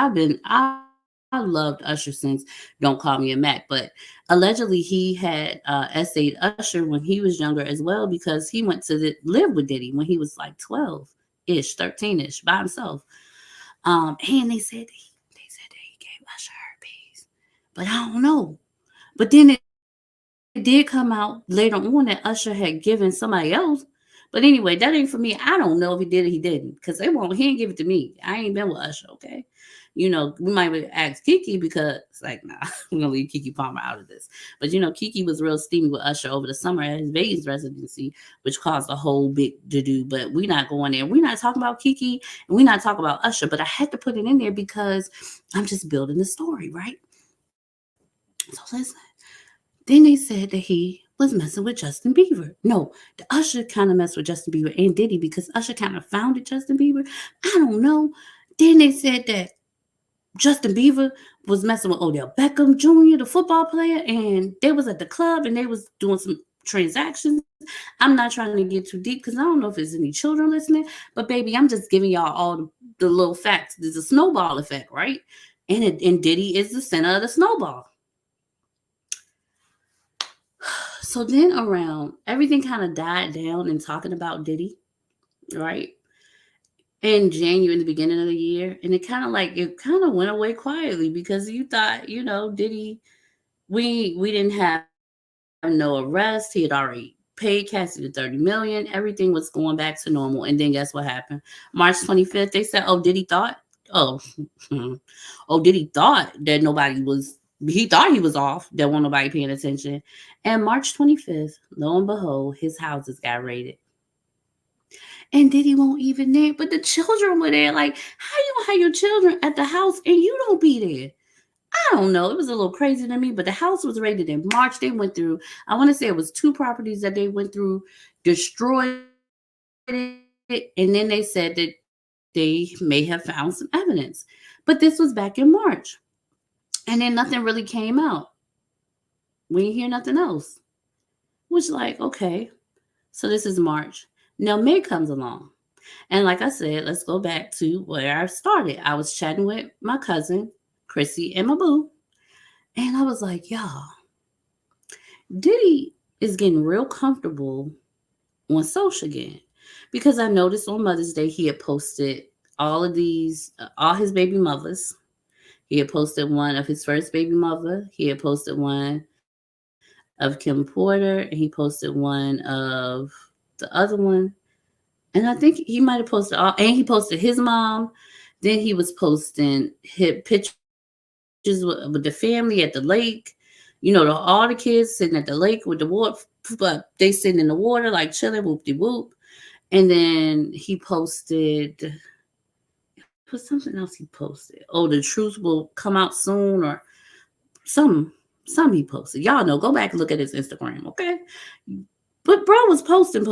I loved Usher since Don't Call Me a Mac. But allegedly he had essayed Usher when he was younger as well because he went to live with Diddy when he was like 12 ish, 13-ish by himself. And they said that he gave Usher herpes. But I don't know. But then it did come out later on that Usher had given somebody else. But anyway, that ain't for me. I don't know if he did or he didn't. Because he ain't give it to me. I ain't been with Usher, okay? We might ask Kiki because like, nah, we're gonna leave Kiki Palmer out of this. But Kiki was real steamy with Usher over the summer at his Vegas residency, which caused a whole big to do. But we're not going there. We're not talking about Kiki and we're not talking about Usher. But I had to put it in there because I'm just building the story, right? So listen. Then they said that he was messing with Justin Bieber. No, the Usher kind of messed with Justin Bieber and Diddy because Usher kind of founded Justin Bieber. I don't know. Then they said that Justin Bieber was messing with Odell Beckham Jr., the football player, and they was at the club and they was doing some transactions. I'm not trying to get too deep because I don't know if there's any children listening, but baby, I'm just giving y'all all the little facts. There's a snowball effect, right? And Diddy is the center of the snowball. So then around everything kind of died down and talking about Diddy, right? In January, in the beginning of the year, and it kind of went away quietly because you thought, Diddy, we didn't have no arrest. He had already paid Cassie the 30 million. Everything was going back to normal. And then guess what happened? March 25th, they said, oh, Diddy thought, oh, oh, Diddy thought that nobody was. He thought he was off. There wasn't nobody paying attention. And March 25th, lo and behold, his houses got raided. And Diddy won't even there, but the children were there. Like, how you gonna have your children at the house and you don't be there? I don't know. It was a little crazy to me, but the house was raided in March. They went through, I want to say it was 2 properties that they went through, destroyed it, and then they said that they may have found some evidence. But this was back in March, and then nothing really came out. We didn't hear nothing else. Which, like, okay. So this is March. Now May comes along. And like I said, let's go back to where I started. I was chatting with my cousin, Chrissy, and my boo. And I was like, y'all, Diddy is getting real comfortable on social again. Because I noticed on Mother's Day, he had posted all his baby mothers. He had posted one of his first baby mother. He had posted one of Kim Porter. And he posted one of the other one. And I think he might have posted all, and he posted his mom. Then he was posting his pictures with the family at the lake. All the kids sitting at the lake with the water, but they sitting in the water like chilling, whoop de whoop. And then he posted, it was something else he posted. Oh, the truth will come out soon, or some some he posted. Y'all know, go back and look at his Instagram, okay? But bro was posting.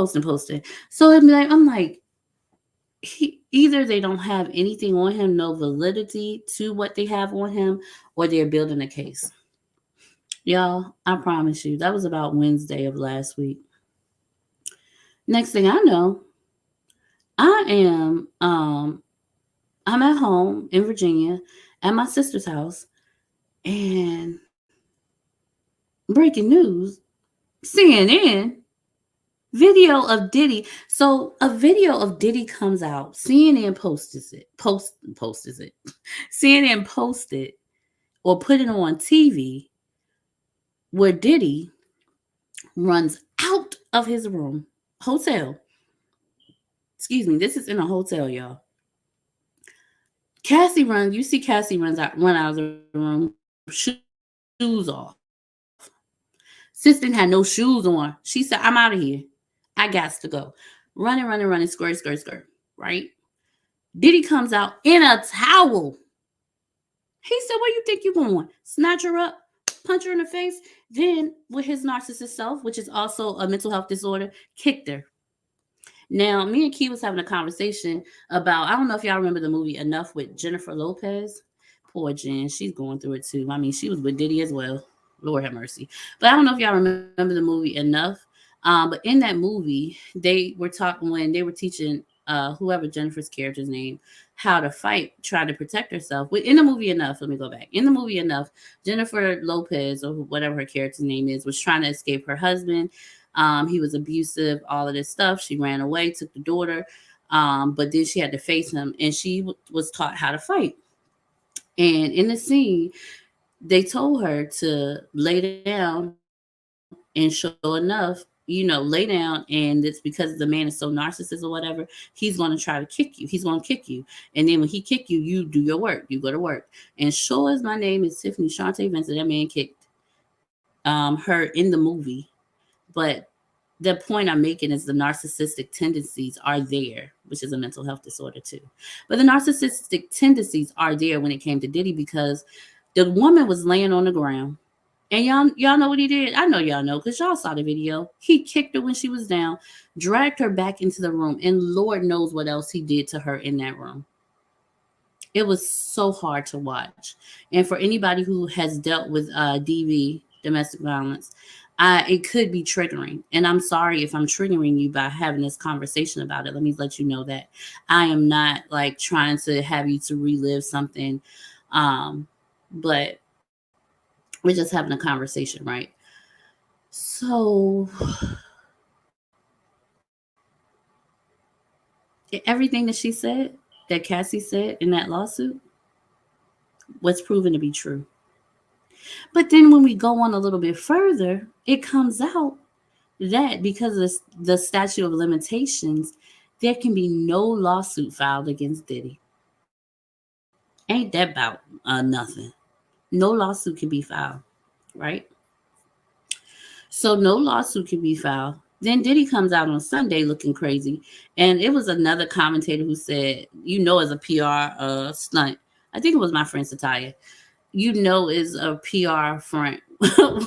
So I'm like, either they don't have anything on him, no validity to what they have on him, or they're building a case. Y'all, I promise you, that was about Wednesday of last week. Next thing I know, I am I'm at home in Virginia at my sister's house, and breaking news, CNN video of Diddy. So a video of Diddy comes out. CNN posts it. Posts it. CNN posted or put it on TV where Diddy runs out of his room, hotel. Excuse me, this is in a hotel, y'all. You see Cassie run out of the room, shoes off. Sis didn't have no shoes on. She said, I'm out of here. I got to go. Running, skirt, right? Diddy comes out in a towel. He said, where you think you're going? Snatch her up, punch her in the face, then with his narcissist self, which is also a mental health disorder, kicked her. Now, me and Key was having a conversation about, I don't know if y'all remember the movie Enough with Jennifer Lopez. Poor Jen, she's going through it too. I mean, she was with Diddy as well. Lord have mercy. But I don't know if y'all remember the movie Enough. But in that movie, they were talking when they were teaching whoever Jennifer's character's name how to fight, trying to protect herself. In the movie Enough, let me go back. In the movie Enough, Jennifer Lopez or whatever her character's name is was trying to escape her husband. He was abusive, all of this stuff. She ran away, took the daughter, but then she had to face him, and she was taught how to fight. And in the scene, they told her to lay down, and sure enough, lay down, and it's because the man is so narcissist or whatever, he's going to try to kick you. He's going to kick you. And then when he kick you, you do your work. You go to work. And sure as my name is Tiffany Shantae Vincent, that man kicked her in the movie. But the point I'm making is the narcissistic tendencies are there, which is a mental health disorder too. But the narcissistic tendencies are there when it came to Diddy because the woman was laying on the ground. And y'all know what he did? I know y'all know because y'all saw the video. He kicked her when she was down, dragged her back into the room, and Lord knows what else he did to her in that room. It was so hard to watch. And for anybody who has dealt with DV, domestic violence, it could be triggering. And I'm sorry if I'm triggering you by having this conversation about it. Let me let you know that I am not like trying to have you to relive something. But we're just having a conversation, right? So everything that she said, that Cassie said in that lawsuit, was proven to be true. But then when we go on a little bit further, it comes out that because of the statute of limitations, there can be no lawsuit filed against Diddy. Ain't that about nothing? No lawsuit can be filed, right? So no lawsuit can be filed. Then Diddy comes out on Sunday looking crazy. And it was another commentator who said, as a PR stunt. I think it was my friend Sataya. Is a PR front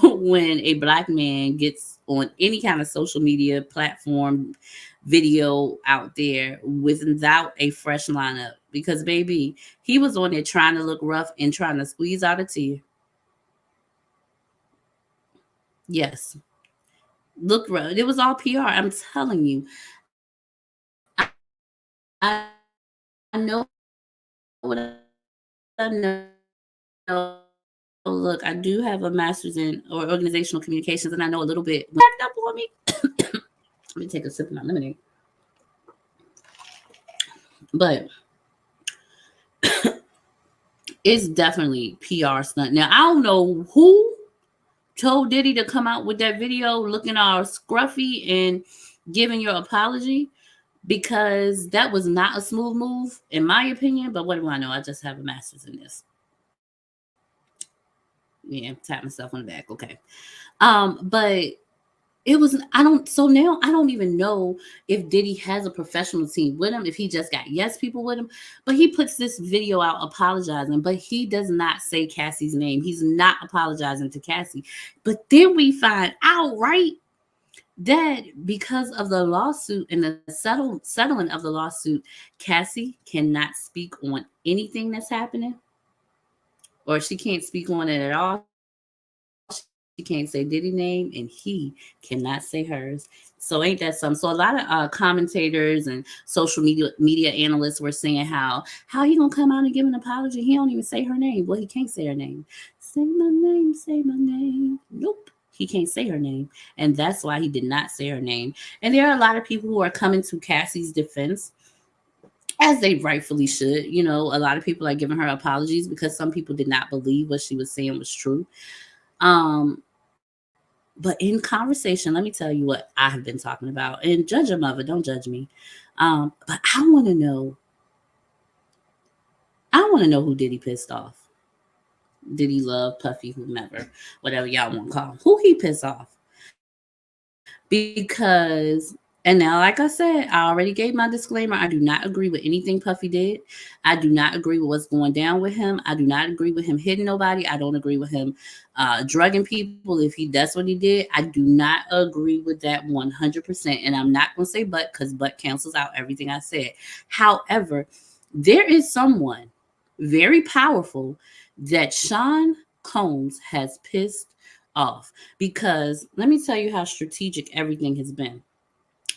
when a black man gets on any kind of social media platform, video out there without a fresh lineup. Because, baby, he was on there trying to look rough and trying to squeeze out a tear. Yes. Look rough. It was all PR. I'm telling you. I know what I know. Look, I do have a master's in or organizational communications, and I know a little bit. Backed up on me. Let me take a sip of my lemonade. But it's definitely PR stunt. Now I don't know who told Diddy to come out with that video looking all scruffy and giving your apology, because that was not a smooth move in my opinion. But what do I know? I just have a master's in this. Yeah, tap myself on the back. Okay. But it was so now I don't even know if Diddy has a professional team with him, if he just got yes people with him. But he puts this video out apologizing, but he does not say Cassie's name. He's not apologizing to Cassie. But then we find out, right, that because of the lawsuit and the settling of the lawsuit, Cassie cannot speak on anything that's happening, or she can't speak on it at all. She can't say Diddy name, and he cannot say hers. So ain't that something? So a lot of commentators and social media analysts were saying how he gonna come out and give an apology? He don't even say her name. Well, he can't say her name. Say my name, say my name. Nope. He can't say her name. And that's why he did not say her name. And there are a lot of people who are coming to Cassie's defense, as they rightfully should. A lot of people are giving her apologies because some people did not believe what she was saying was true. Um, But in conversation, let me tell you what I have been talking about. And judge your mother, don't judge me. But I want to know who Diddy pissed off. Did he love Puffy, whomever, whatever y'all want to call him? Who he pissed off? Because, and now, like I said, I already gave my disclaimer. I do not agree with anything Puffy did. I do not agree with what's going down with him. I do not agree with him hitting nobody. I don't agree with him drugging people. If that's what he did, I do not agree with that 100%. And I'm not going to say but, because but cancels out everything I said. However, there is someone very powerful that Sean Combs has pissed off, because let me tell you how strategic everything has been.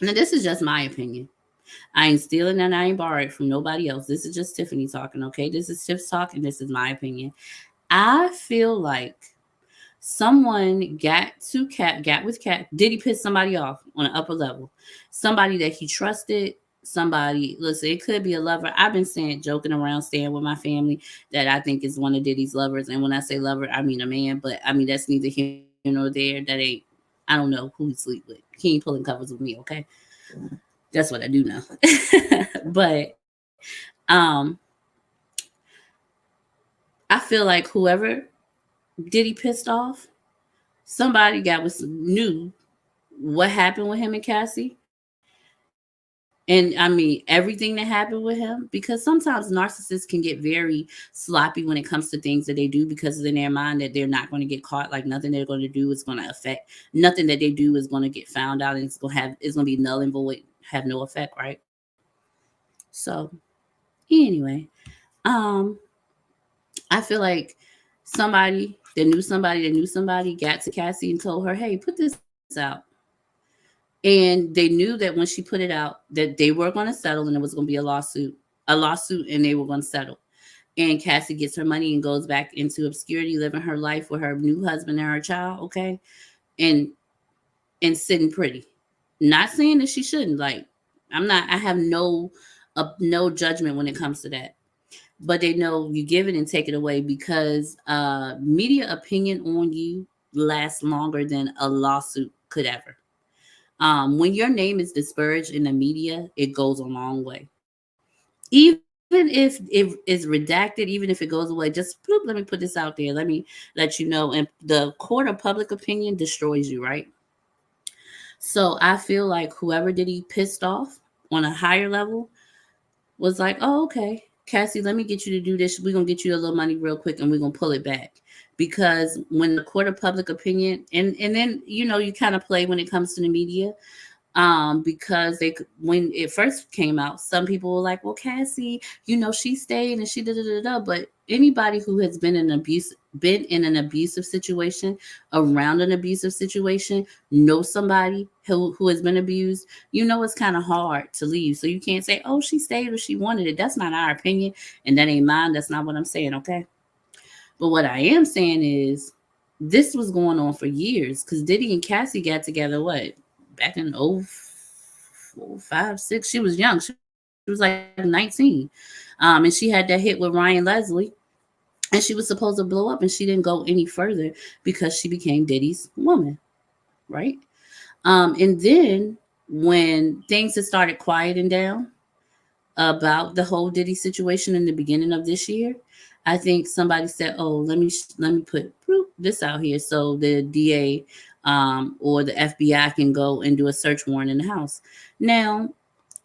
Now, this is just my opinion. I ain't stealing and I ain't borrowed from nobody else. This is just Tiffany talking, okay? This is Tiff's talk, and this is my opinion. I feel like someone got with Cat. Did he piss somebody off on an upper level? Somebody that he trusted. Somebody, listen, it could be a lover. I've been saying, joking around, staying with my family, that I think is one of Diddy's lovers. And when I say lover, I mean a man. But I mean, that's neither here nor there. That ain't, I don't know who he sleep with. He ain't pulling covers with me, okay? That's what I do know. But I feel like whoever Diddy pissed off, somebody knew what happened with him and Cassie. And I mean, everything that happened with him, because sometimes narcissists can get very sloppy when it comes to things that they do, because in their mind that they're not going to get caught. Like nothing they're going to do is going to affect, nothing that they do is going to get found out, and it's going to be null and void, have no effect, right? So anyway, um, I feel like somebody that knew somebody got to Cassie and told her, "Hey, put this out." And they knew that when she put it out, that they were going to settle, and it was going to be a lawsuit, and they were going to settle. And Cassie gets her money and goes back into obscurity, living her life with her new husband and her child, okay, and sitting pretty. Not saying that she shouldn't. Like, I have no judgment when it comes to that. But they know you give it and take it away, because media opinion on you lasts longer than a lawsuit could ever. When your name is disparaged in the media, it goes a long way. Even if it is redacted, even if it goes away, just bloop, let me put this out there. Let me let you know. And the court of public opinion destroys you, right? So I feel like whoever did he pissed off on a higher level was like, oh, okay, Cassie, let me get you to do this. We're going to get you a little money real quick, and we're going to pull it back. Because when the court of public opinion, and then, you kind of play when it comes to the media, because when it first came out, some people were like, well, Cassie, she stayed and she da. But anybody who has been in an abusive situation, around an abusive situation, knows somebody who has been abused, it's kind of hard to leave. So you can't say, oh, she stayed or she wanted it. That's not our opinion, and that ain't mine. That's not what I'm saying, okay? But what I am saying is, this was going on for years, because Diddy and Cassie got together, what, back in 05, 6? She was young. She was like 19. And she had that hit with Ryan Leslie. And she was supposed to blow up, and she didn't go any further because she became Diddy's woman, right? And then when things had started quieting down about the whole Diddy situation in the beginning of this year, I think somebody said, "Oh, let me put this out here so the DA or the FBI can go and do a search warrant in the house." Now,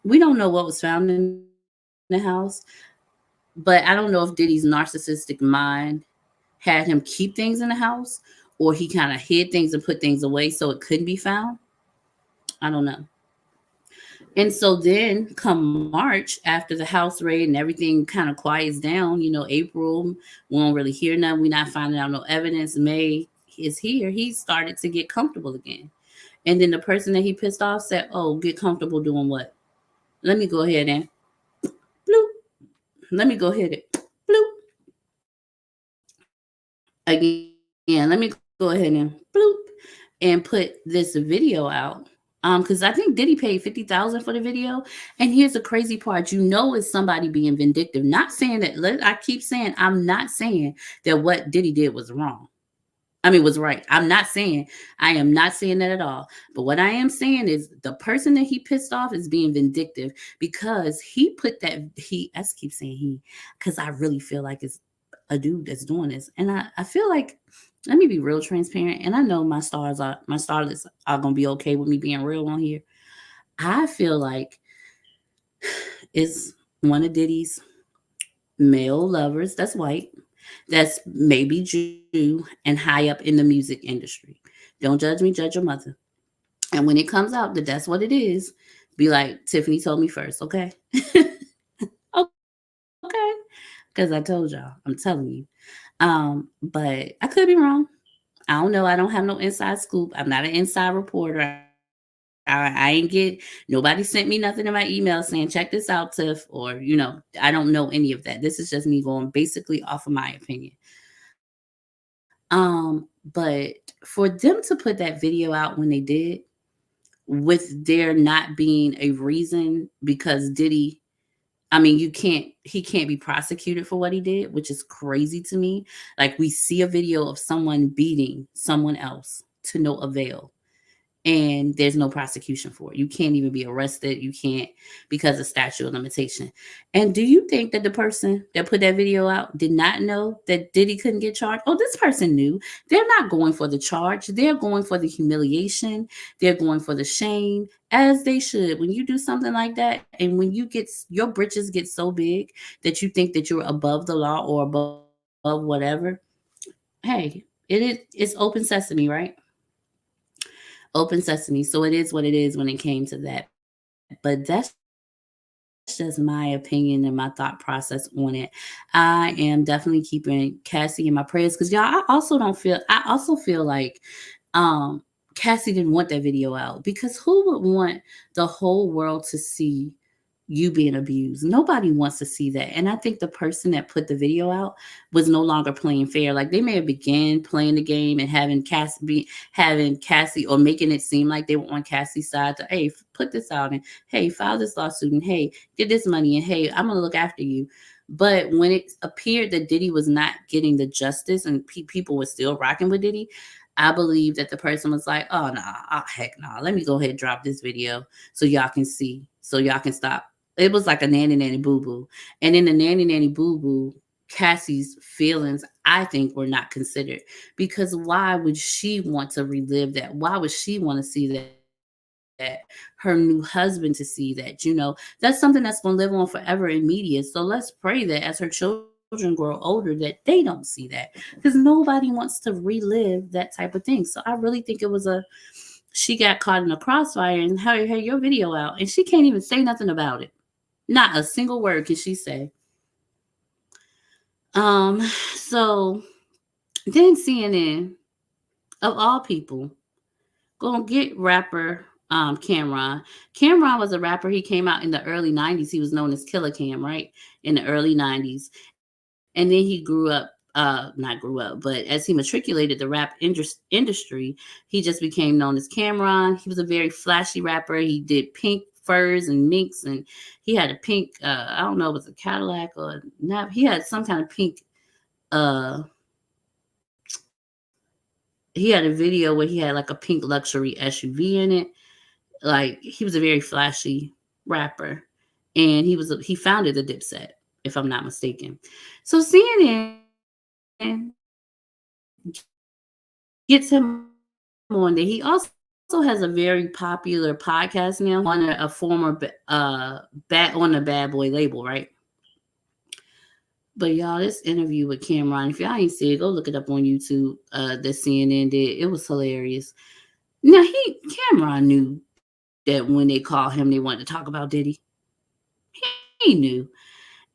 we don't know what was found in the house, but I don't know if Diddy's narcissistic mind had him keep things in the house, or he kind of hid things and put things away so it couldn't be found. I don't know. And so then, come March, after the house raid and everything kind of quiets down, April, we don't really hear nothing. We're not finding out no evidence. May is here. He started to get comfortable again. And then the person that he pissed off said, oh, get comfortable doing what? Let me go ahead and bloop. Let me go ahead and bloop. Again, let me go ahead and bloop and put this video out. Because I think Diddy paid $50,000 for the video. And here's the crazy part: it's somebody being vindictive. Not saying that. I keep saying I'm not saying that what Diddy did was wrong. I mean, was right. I am not saying that at all. But what I am saying is the person that he pissed off is being vindictive because he put I keep saying because I really feel like it's a dude that's doing this. And I feel like, let me be real transparent. And I know my starlets are going to be okay with me being real on here. I feel like it's one of Diddy's male lovers that's white, that's maybe Jew and high up in the music industry. Don't judge me, judge your mother. And when it comes out that that's what it is, be like, Tiffany told me first, okay? Okay. Because I told y'all, I'm telling you. But I could be wrong. I don't know. I don't have no inside scoop. I'm not an inside reporter. I ain't nobody sent me nothing in my email saying, check this out, Tiff, or, I don't know any of that. This is just me going basically off of my opinion. But for them to put that video out when they did, with there not being a reason, because Diddy, I mean, he can't be prosecuted for what he did, which is crazy to me. Like, we see a video of someone beating someone else to no avail, and there's no prosecution for it. You can't even be arrested. You can't, because of statute of limitation. And do you think that the person that put that video out did not know that Diddy couldn't get charged? Oh, this person knew. They're not going for the charge. They're going for the humiliation. They're going for the shame, as they should. When you do something like that, and when your britches get so big that you think that you're above the law or above whatever, hey, it's open sesame, right? Open sesame. So it is what it is when it came to that. But that's just my opinion and my thought process on it. I am definitely keeping Cassie in my prayers because y'all, I also feel like Cassie didn't want that video out, because who would want the whole world to see you being abused? Nobody wants to see that. And I think the person that put the video out was no longer playing fair. Like, they may have began playing the game and having Cassie, or making it seem like they were on Cassie's side to, hey, put this out, and hey, file this lawsuit, and hey, get this money, and hey, I'm gonna look after you. But when it appeared that Diddy was not getting the justice, and people were still rocking with Diddy, I believe that the person was like, oh, nah, heck nah, let me go ahead and drop this video so y'all can see, so y'all can stop. It was like a nanny nanny boo boo. And in the nanny nanny boo boo, Cassie's feelings, I think, were not considered. Because why would she want to relive that? Why would she want to see that? Her new husband to see that? That's something that's going to live on forever in media. So let's pray that as her children grow older, that they don't see that, because nobody wants to relive that type of thing. So I really think it was she got caught in a crossfire, and hey, your video out, and she can't even say nothing about it. Not a single word can she say. So then CNN, of all people, gonna get rapper Cameron. Cameron was a rapper. He came out in the early 90s. He was known as Killer Cam, right? In the early 90s. And then he grew up, not grew up, but as he matriculated the rap industry, he just became known as Cameron. He was a very flashy rapper. He did pink furs and minks, and he had a pink, I don't know if it was a Cadillac or not. He had some kind of pink, uh, he had a video where he had like a pink luxury SUV in it. Like, he was a very flashy rapper, and he founded the Dipset, if I'm not mistaken. So CNN gets him on there. He also has a very popular podcast now. He's a former on the Bad Boy label, right? But y'all, this interview with Cameron, if y'all ain't see it, go look it up on YouTube. That CNN did. It was hilarious. Now, Cameron knew that when they called him, they wanted to talk about Diddy. He knew.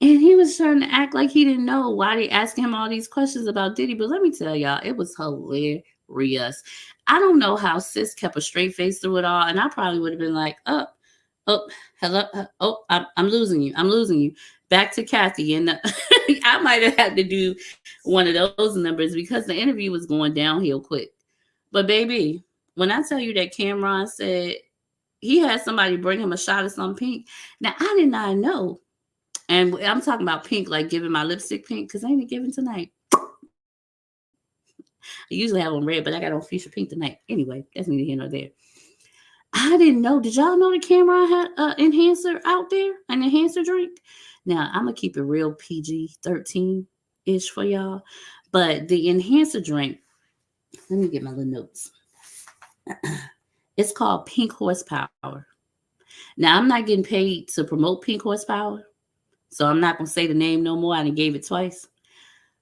And he was trying to act like he didn't know why they asking him all these questions about Diddy. But let me tell y'all, it was hilarious. I don't know how sis kept a straight face through it all. And I probably would have been like, oh, hello, I'm losing you. I'm losing you. Back to Kathy. And I might have had to do one of those numbers because the interview was going downhill quick. But baby, when I tell you that Cameron said he had somebody bring him a shot of some pink, now I did not know. And I'm talking about pink, like giving my lipstick pink, because I ain't giving tonight. usually have on red, but I got on fuchsia pink tonight. Anyway, that's neither here nor there. I didn't know. Did y'all know the Cameron had an enhancer out there, an enhancer drink? Now I'm gonna keep it real PG-13 ish for y'all, but the enhancer drink. Let me get my little notes. It's called Pink Horsepower. Now I'm not getting paid to promote Pink Horsepower, so I'm not gonna say the name no more. I done gave it twice.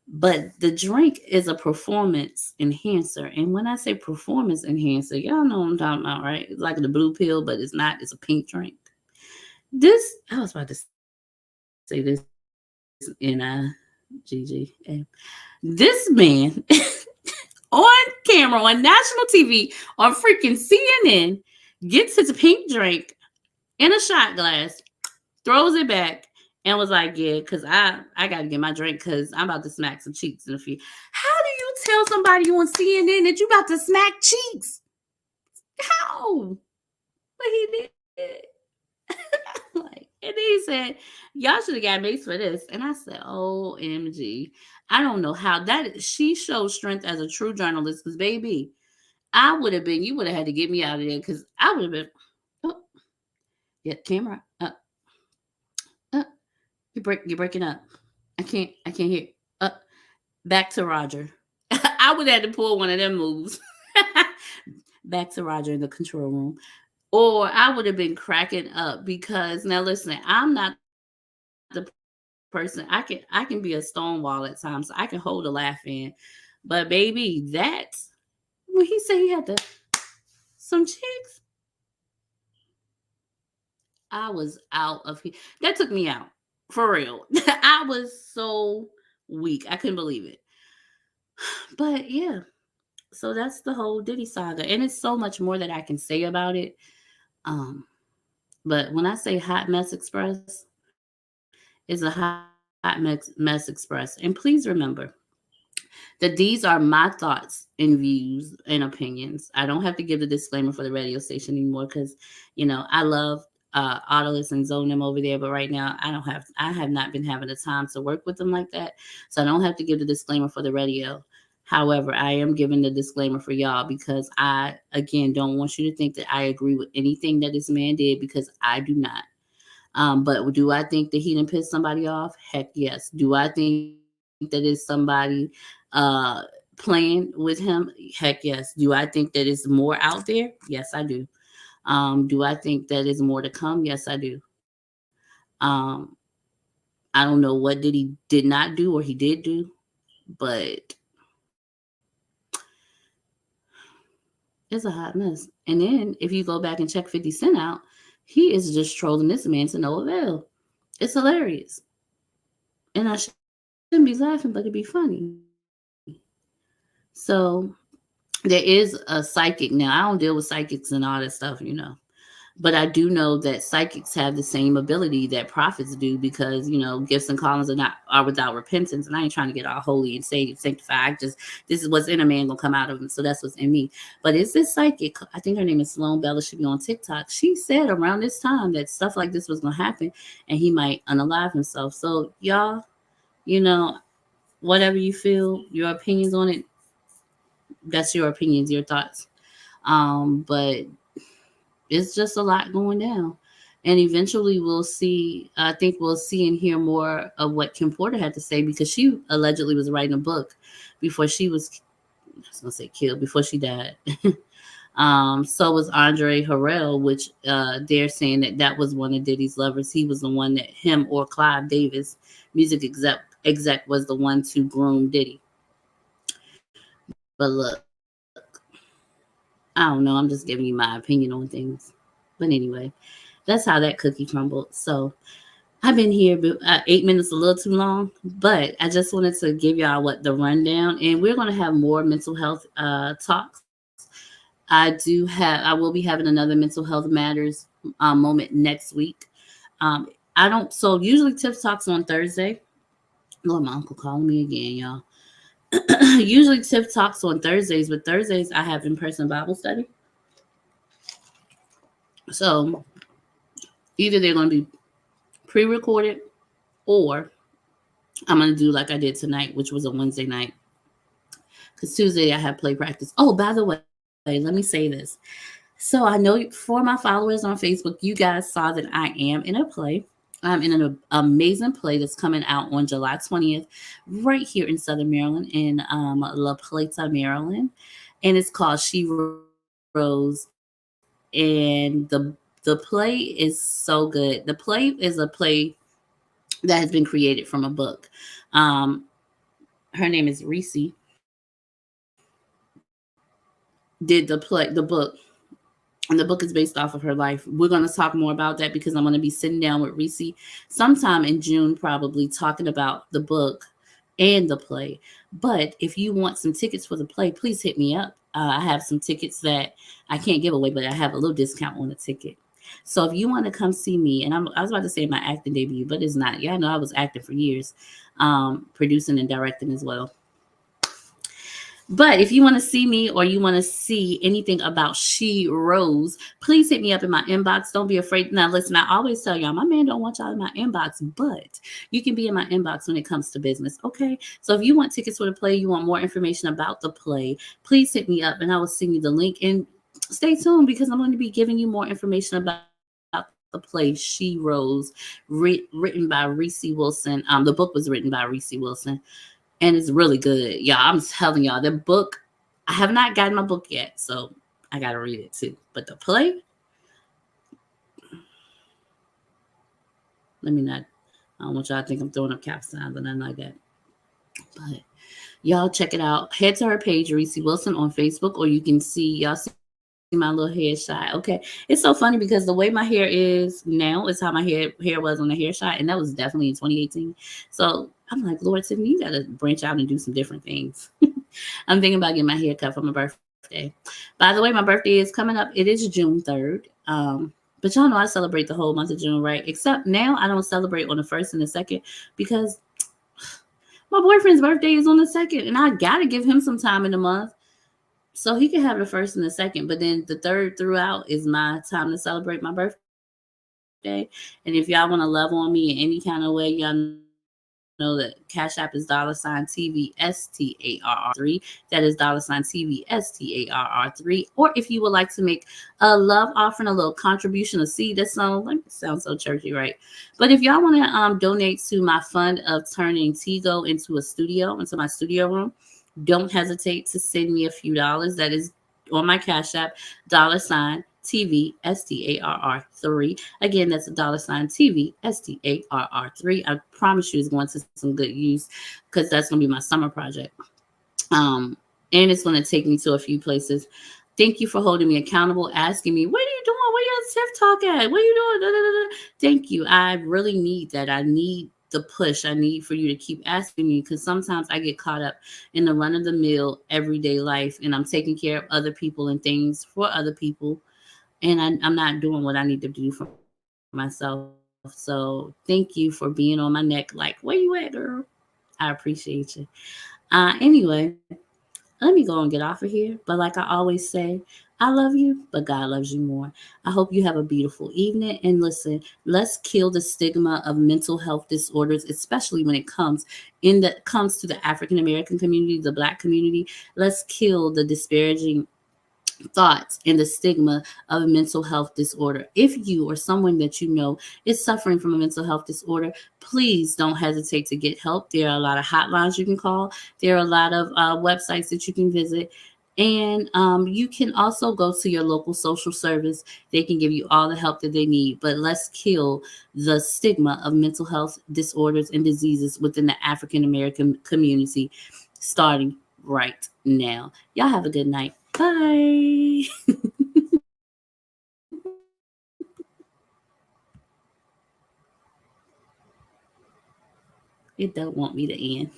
But the drink is a performance enhancer. And when I say performance enhancer, y'all know what I'm talking about, right? It's like the blue pill, but it's not. It's a pink drink. This, I was about to say this in GG. This man on camera, on national TV, on freaking CNN, gets his pink drink in a shot glass, throws it back, and was like, yeah, because I got to get my drink because I'm about to smack some cheeks in a few. How do you tell somebody on CNN that you about to smack cheeks? How? But he did. Like, and then he said, y'all should have got mace for this. And I said, OMG. I don't know how that is. She shows strength as a true journalist because, baby, I would have been, you would have had to get me out of there because I would have been, oh, yeah, camera, uh, you're breaking up. I can't hear. Uh, Back to Roger. I would have to pull one of them moves. Back to Roger in the control room. Or I would have been cracking up because now listen, I'm not the person. I can be a stonewall at times. So I can hold a laugh in. But baby, that when he said he had some chicks, I was out of here. That took me out. For real. I was so weak. I couldn't believe it. But yeah, so that's the whole Diddy saga. And it's so much more that I can say about it. Um, but when I say Hot Mess Express, it's a Hot Mess Express. And please remember that these are my thoughts and views and opinions. I don't have to give the disclaimer for the radio station anymore because, I love Autolus and Zone them over there, but right now I have not been having the time to work with them like that. So I don't have to give the disclaimer for the radio. However, I am giving the disclaimer for y'all because I, again, don't want you to think that I agree with anything that this man did because I do not. But do I think that he didn't piss somebody off? Heck yes. Do I think that it's somebody playing with him? Heck yes. Do I think that it's more out there? Yes, I do. Do I think that is more to come? Yes, I do. Um, I don't know what did he did not do or he did do, but it's a hot mess. And then if you go back and check 50 Cent out, he is just trolling this man to no avail. It's hilarious. And I shouldn't be laughing, but it'd be funny. So there is a psychic. Now, I don't deal with psychics and all that stuff. But I do know that psychics have the same ability that prophets do because, gifts and callings are without repentance. And I ain't trying to get all holy and saved, sanctified. This is what's in a man gonna come out of him. So that's what's in me. But is this psychic? I think her name is Sloan Bella. She be on TikTok. She said around this time that stuff like this was gonna happen and he might unalive himself. So y'all, you know, whatever you feel, your opinions on it, that's your opinions, your thoughts. But it's just a lot going down. And eventually we'll see, I think we'll see and hear more of what Kim Porter had to say because she allegedly was writing a book before she was, I was going to say killed, before she died. So was Andre Harrell, which they're saying that was one of Diddy's lovers. He was the one that him or Clive Davis, music exec was the one to groom Diddy. But look, I don't know. I'm just giving you my opinion on things. But anyway, that's how that cookie crumbled. So I've been here 8 minutes, a little too long, but I just wanted to give y'all what the rundown, and we're going to have more mental health talks. I will be having another mental health matters moment next week. I don't. So usually Tiff talks on Thursday. Lord, my uncle calling me again, y'all. Usually Tiff talks on Thursdays, but Thursdays I have in-person Bible study. So either they're going to be pre-recorded or I'm going to do like I did tonight, which was a Wednesday night Tuesday I have play practice. Oh, by the way, let me say this. So I know for my followers on Facebook, you guys saw that I am in a play. I'm in an amazing play that's coming out on July 20th, right here in Southern Maryland, in La Plata, Maryland, and it's called She Rose. And the play is so good. The play is a play that has been created from a book. Um, Her name is Reese. Did the book, and the book is based off of her life. We're going to talk more about that because I'm going to be sitting down with Reese sometime in June, probably talking about the book and the play. But if you want some tickets for the play, please hit me up. I have some tickets that I can't give away, but I have a little discount on the ticket. So if you want to come see me, and I was about to say my acting debut, but it's not. Y'all know I was acting for years, producing and directing as well. But if you want to see me or you want to see anything about She Rose, please hit me up in my inbox. Don't be afraid. Now, listen, I always tell y'all, my man don't want y'all in my inbox, but you can be in my inbox when it comes to business, okay? So if you want tickets for the play, you want more information about the play, please hit me up and I will send you the link. And stay tuned because I'm going to be giving you more information about the play She Rose, written by Reese Wilson. The book was written by Reese Wilson, and it's really good. Y'all, I'm telling y'all, the book, I have not gotten my book yet, so I gotta read it too. But the play, let me not, I don't want y'all to think I'm throwing up cap signs or nothing like that. But y'all check it out. Head to her page, Reese Wilson, on Facebook, or you can see, y'all see my little headshot. Okay. It's so funny because the way my hair is now is how my hair was on the hair shot, and that was definitely in 2018. So I'm like, Lord, Tiffany, you gotta branch out and do some different things. I'm thinking about getting my hair cut for my birthday. By the way, my birthday is coming up. It is June 3rd. But y'all know I celebrate the whole month of June, right? Except now I don't celebrate on the first and the second because my boyfriend's birthday is on the second, and I gotta give him some time in the month so he can have the first and the second. But then the third throughout is my time to celebrate my birthday. And if y'all want to love on me in any kind of way, y'all know that Cash App is $TV STARR3. That is $TV STARR3. Or if you would like to make a love offering, a little contribution, a seed, that sounds so churchy, right? But if y'all want to donate to my fund of turning Tigo into a studio, into my studio room, don't hesitate to send me a few dollars. That is on my Cash App, $TV STARR3. Again, that's $TV STARR3. I promise you it's going to some good use because that's going to be my summer project. Um, and it's going to take me to a few places. Thank you for holding me accountable, asking me, what are you doing? Where your Tiff Talk at? What are you doing? Da, da, da, da. Thank you. I really need that. I need the push. I need for you to keep asking me because sometimes I get caught up in the run of the mill everyday life and I'm taking care of other people and things for other people. And I'm not doing what I need to do for myself. So thank you for being on my neck. Like, where you at, girl? I appreciate you. Anyway, let me go and get off of here. But like I always say, I love you, but God loves you more. I hope you have a beautiful evening. And listen, let's kill the stigma of mental health disorders, especially when it comes to the African American community, the Black community. Let's kill the disparaging thoughts and the stigma of a mental health disorder. If you or someone that you know is suffering from a mental health disorder, please don't hesitate to get help. There are a lot of hotlines you can call. There are a lot of websites that you can visit. And you can also go to your local social service. They can give you all the help that they need. But let's kill the stigma of mental health disorders and diseases within the African American community, starting right now. Y'all have a good night. Bye. It don't want me to end.